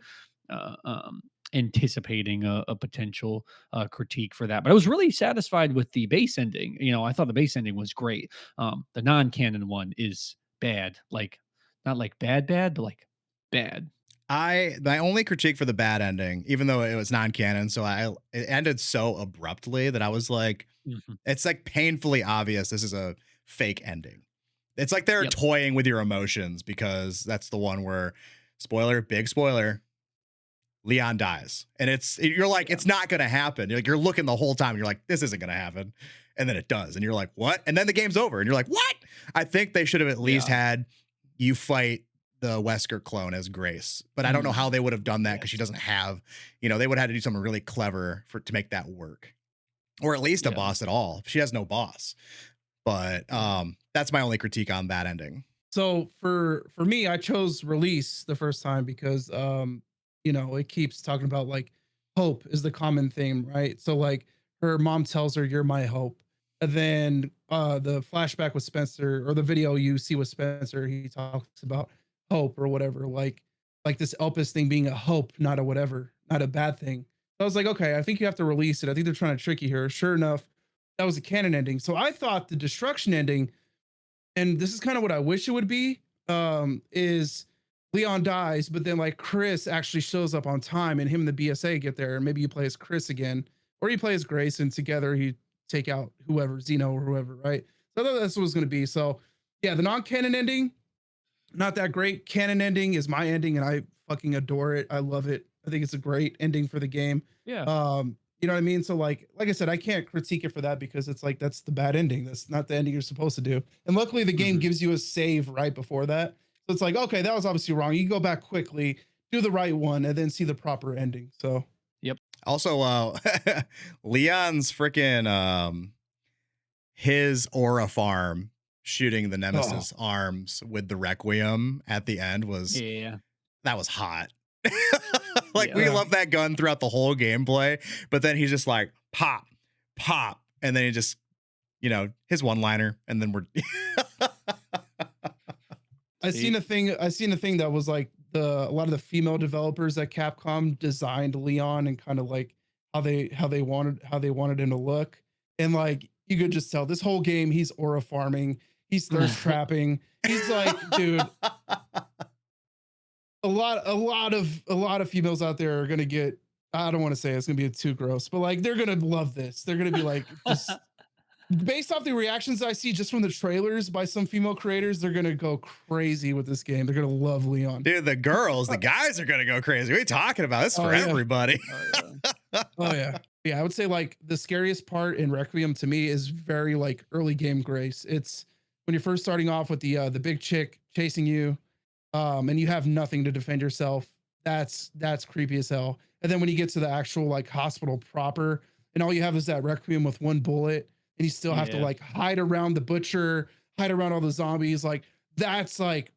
uh, um anticipating a potential critique for that. But I was really satisfied with the base ending. I thought the base ending was great. The non-canon one is bad. Like not like bad, bad, but like bad. My only critique for the bad ending, even though it was non-canon, it ended so abruptly that I was like, Mhm. it's like painfully obvious this is a fake ending. It's like they're Yep. toying with your emotions because that's the one where, spoiler, big spoiler, Leon dies. And you're like, Yeah. it's not gonna happen. You're looking the whole time, and you're like, this isn't gonna happen. And then it does. And you're like, what? And then the game's over. And you're like, what? I think they should have at least Yeah. had you fight the Wesker clone as Grace. But I don't know Mm. how they would have done that because she Yes. doesn't have, they would have had to do something really clever to make that work. Or at least a Yeah. boss at all. She has no boss. But Yeah. that's my only critique on that ending. So for me, I chose release the first time because you know, it keeps talking about like hope is the common theme, right? So like her mom tells her you're my hope. And then the flashback with Spencer or the video you see with Spencer, he talks about hope or whatever, like this Elpis thing being a hope, not a whatever, not a bad thing. So I was like, okay, I think you have to release it. I think they're trying to trick you here. Sure enough, that was a canon ending. So I thought the destruction ending, and this is kind of what I wish it would be, is Leon dies, but then like Chris actually shows up on time and him and the BSA get there. And maybe you play as Chris again, or you play as Grace and together you take out whoever, Zeno or whoever, right? So I thought that's what it was going to be. So yeah, the non-canon ending, not that great. Canon ending is my ending and I fucking adore it. I love it. I think it's a great ending for the game. Yeah. You know what I mean? So like I said, I can't critique it for that because it's like that's the bad ending. That's not the ending you're supposed to do. And luckily the game gives you a save right before that. So it's like, okay, that was obviously wrong. You go back quickly, do the right one, and then see the proper ending. So Yep. Also, Leon's freaking his aura farm shooting the Nemesis arms with the Requiem at the end was Yeah. that was hot. Like Yeah. we love that gun throughout the whole gameplay, but then he's just like pop, pop, and then he just, you know, his one-liner, and then we're I seen a thing that was like a lot of the female developers at Capcom designed Leon and kind of like how they wanted him to look. And like you could just tell this whole game he's aura farming, he's thirst trapping. He's like, dude, a lot of females out there are gonna get, I don't want to say it's gonna be too gross, but like they're gonna love this. They're gonna be like, just based off the reactions I see just from the trailers by some female creators, they're gonna go crazy with this game. They're gonna love Leon. dude, the guys are gonna go crazy. What are you talking about? It's for everybody. Oh yeah. Yeah, I would say like the scariest part in Requiem to me is very like early game Grace. It's when you're first starting off with the big chick chasing you, and you have nothing to defend yourself. That's creepy as hell. And then when you get to the actual like hospital proper, and all you have is that Requiem with one bullet, and you still have to like hide around the butcher, hide around all the zombies. Like that's like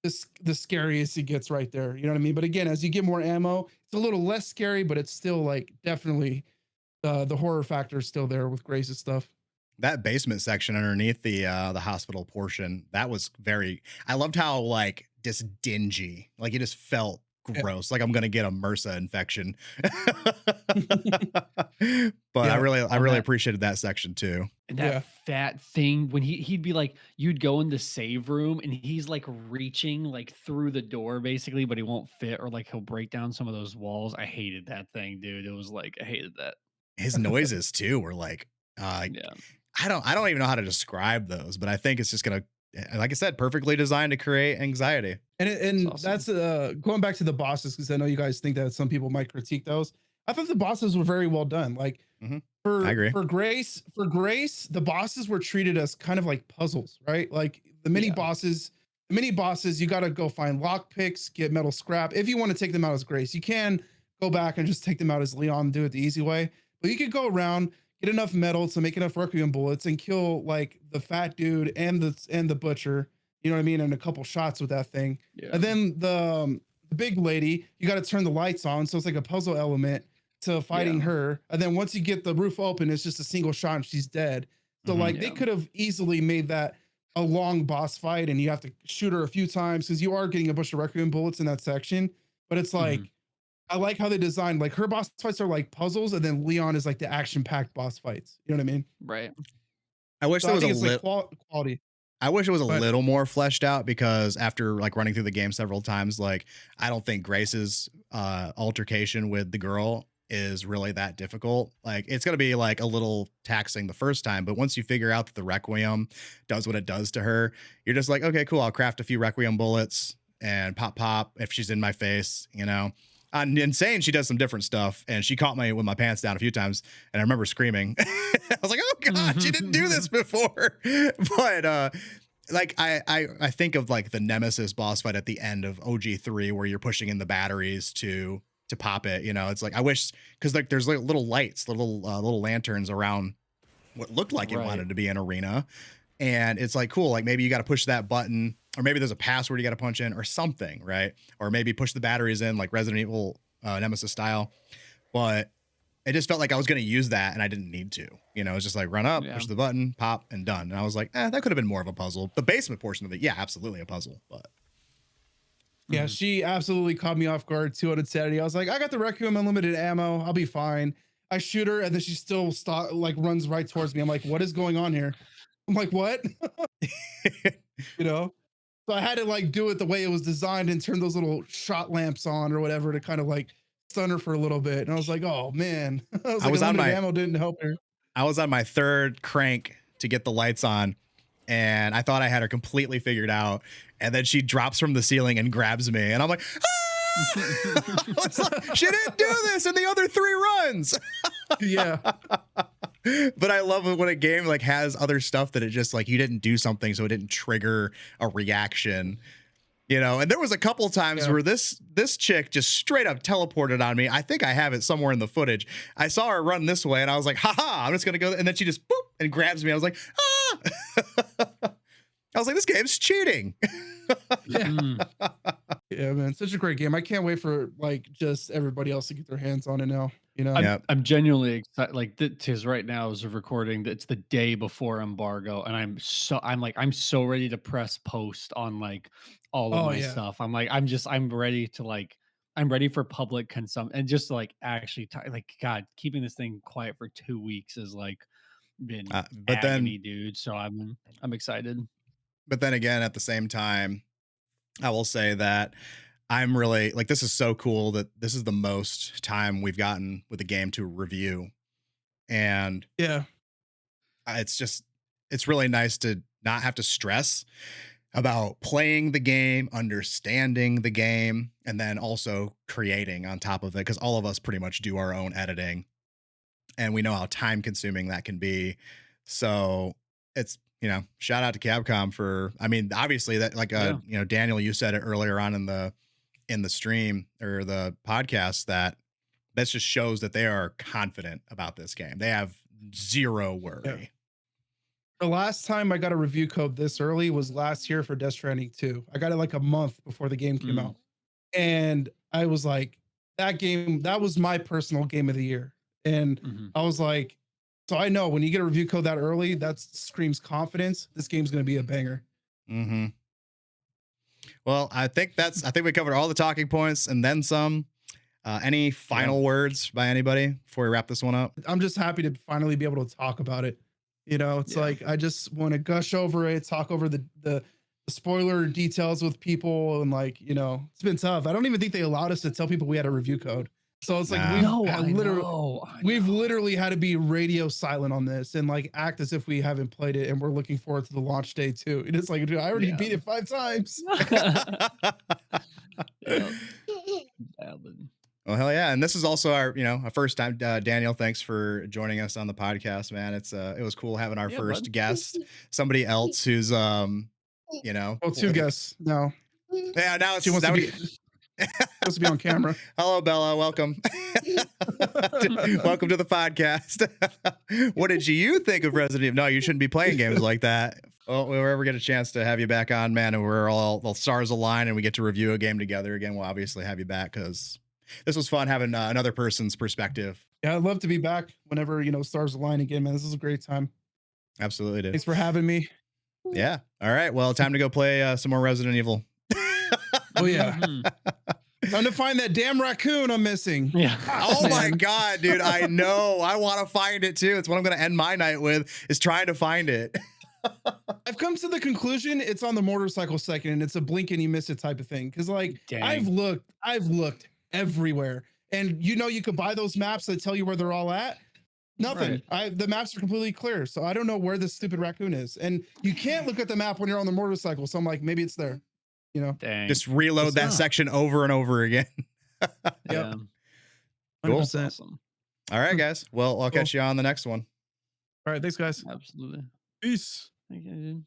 the scariest it gets right there. You know what I mean? But again, as you get more ammo, it's a little less scary, but it's still like definitely the horror factor is still there with Grace's stuff. That basement section underneath the hospital portion, that was very, I loved how like just dingy, like it just felt gross, like I'm gonna get a MRSA infection. But I really appreciated that section too. And that fat thing when he'd be like, you'd go in the save room and he's like reaching like through the door basically, but he won't fit, or like he'll break down some of those walls. I hated that thing, dude. It was like I hated that. His noises too were like I don't even know how to describe those, but I think it's just gonna, like I said, perfectly designed to create anxiety. And awesome. that's going back to the bosses, because I know you guys think that some people might critique those. I thought the bosses were very well done. Like I agree. for Grace, the bosses were treated as kind of like puzzles, right? Like the mini bosses, you got to go find lock picks, get metal scrap. If you want to take them out as Grace, you can go back and just take them out as Leon and do it the easy way. But you could go around, get enough metal to make enough Requiem bullets and kill like the fat dude and the butcher, you know what I mean, and a couple shots with that thing. And then the big lady, you got to turn the lights on, so it's like a puzzle element to fighting her. And then once you get the roof open, it's just a single shot and she's dead. So like they could have easily made that a long boss fight and you have to shoot her a few times because you are getting a bunch of Requiem bullets in that section. But it's like I like how they designed, like her boss fights are like puzzles, and then Leon is like the action-packed boss fights. You know what I mean? Right. I wish there was a little quality. I wish it was a little more fleshed out, because after like running through the game several times, like I don't think Grace's altercation with the girl is really that difficult. Like it's going to be like a little taxing the first time, but once you figure out that the Requiem does what it does to her, you're just like, okay, cool. I'll craft a few Requiem bullets and pop if she's in my face, you know. Insane, she does some different stuff, and she caught me with my pants down a few times, and I remember screaming. I was like, oh god, she didn't do this before. But like I think of like the Nemesis boss fight at the end of OG3 where you're pushing in the batteries to pop it, you know. It's like I wish, because like there's like little lights, little lanterns around what looked like it wanted to be an arena, and it's like cool, like maybe you got to push that button or maybe there's a password you got to punch in or something, right? Or maybe push the batteries in like Resident Evil Nemesis style. But it just felt like I was going to use that and I didn't need to. You know, it's just like run up, Yeah. push the button, pop, and done. And I was like, that could have been more of a puzzle. The basement portion of it, yeah, absolutely a puzzle. But Yeah, she absolutely caught me off guard too on Insanity. I was like, I got the Requiem unlimited ammo. I'll be fine. I shoot her and then she still runs right towards me. I'm like, what is going on here? I'm like, what? You know? So I had to like do it the way it was designed and turn those little shot lamps on or whatever to kind of like stun her for a little bit. And I was like, oh man. I was I like, was on unlimited my ammo didn't help her. I was on my third crank to get the lights on, and I thought I had her completely figured out. And then she drops from the ceiling and grabs me, and I'm like, ah! I was like, she didn't do this in the other 3 runs. Yeah. But I love it when a game like has other stuff that it just like you didn't do something, so it didn't trigger a reaction. You know, and there was a couple times where this chick just straight up teleported on me. I think I have it somewhere in the footage. I saw her run this way and I was like, haha, I'm just gonna go. And then she just boop and grabs me. I was like, ah. I was like, this game's cheating. Yeah. Yeah, man. Such a great game. I can't wait for like just everybody else to get their hands on it now. You know? I'm genuinely excited. Like, tis right now as of recording, it's the day before embargo, and I'm so ready to press post on like all of Oh my yeah. stuff. I'm ready to like, I'm ready for public consumption and just like actually like God, keeping this thing quiet for 2 weeks is like been But agony, then dude. So I'm excited. but then again, at the same time, I will say that I'm really like, this is so cool that this is the most time we've gotten with a game to review. And Yeah. it's really nice to not have to stress about playing the game, understanding the game, and then also creating on top of it. Cause all of us pretty much do our own editing and we know how time consuming that can be. So it's, you know, shout out to Capcom for, I mean, obviously that like, Yeah. you know, Daniel, you said it earlier on in the stream or the podcast that just shows that they are confident about this game. They have zero worry. Yeah. The last time I got a review code this early was last year for Death Stranding 2. I got it like a month before the game came out. And I was like, that game, that was my personal game of the year. And I was like, so I know when you get a review code that early, that screams confidence. This game's going to be a banger. Mm-hmm. Well, I think we covered all the talking points and then some. Any final words by anybody before we wrap this one up? I'm just happy to finally be able to talk about it. You know, it's like I just want to gush over it, talk over the spoiler details with people, and like, you know, it's been tough. I don't even think they allowed us to tell people we had a review code. So it's like we've literally had to be radio silent on this and like act as if we haven't played it and we're looking forward to the launch day too. And it's like, dude, I already beat it 5 times. Well, hell yeah. And this is also our first time. Daniel, thanks for joining us on the podcast, man. It was cool having our first guest, somebody else who's, well, 2 guests now. Yeah, now she wants to be on camera. Hello, Bella. Welcome. Welcome to the podcast. What did you think of Resident Evil? No, you shouldn't be playing games like that. Well, if we ever get a chance to have you back on, man, and we're all the stars align and we get to review a game together again, we'll obviously have you back because this was fun having another person's perspective. Yeah, I'd love to be back whenever, stars align again, man. This is a great time. Absolutely, dude. Thanks for having me. Yeah. All right. Well, time to go play some more Resident Evil. Oh, yeah. Time to find that damn raccoon I'm missing. Yeah. Oh my God, dude. I know. I want to find it too. It's what I'm going to end my night with, is trying to find it. I've come to the conclusion it's on the motorcycle second and it's a blink and you miss it type of thing. Cause like I've looked everywhere and you could buy those maps that tell you where they're all at. Nothing. Right. The maps are completely clear. So I don't know where this stupid raccoon is. And you can't look at the map when you're on the motorcycle. So I'm like, maybe it's there. Dang. Just reload that section over and over again. Yeah. Cool. Awesome. All right, guys. Well, I'll catch you on the next one. All right. Thanks, guys. Absolutely. Peace. Thank you, dude.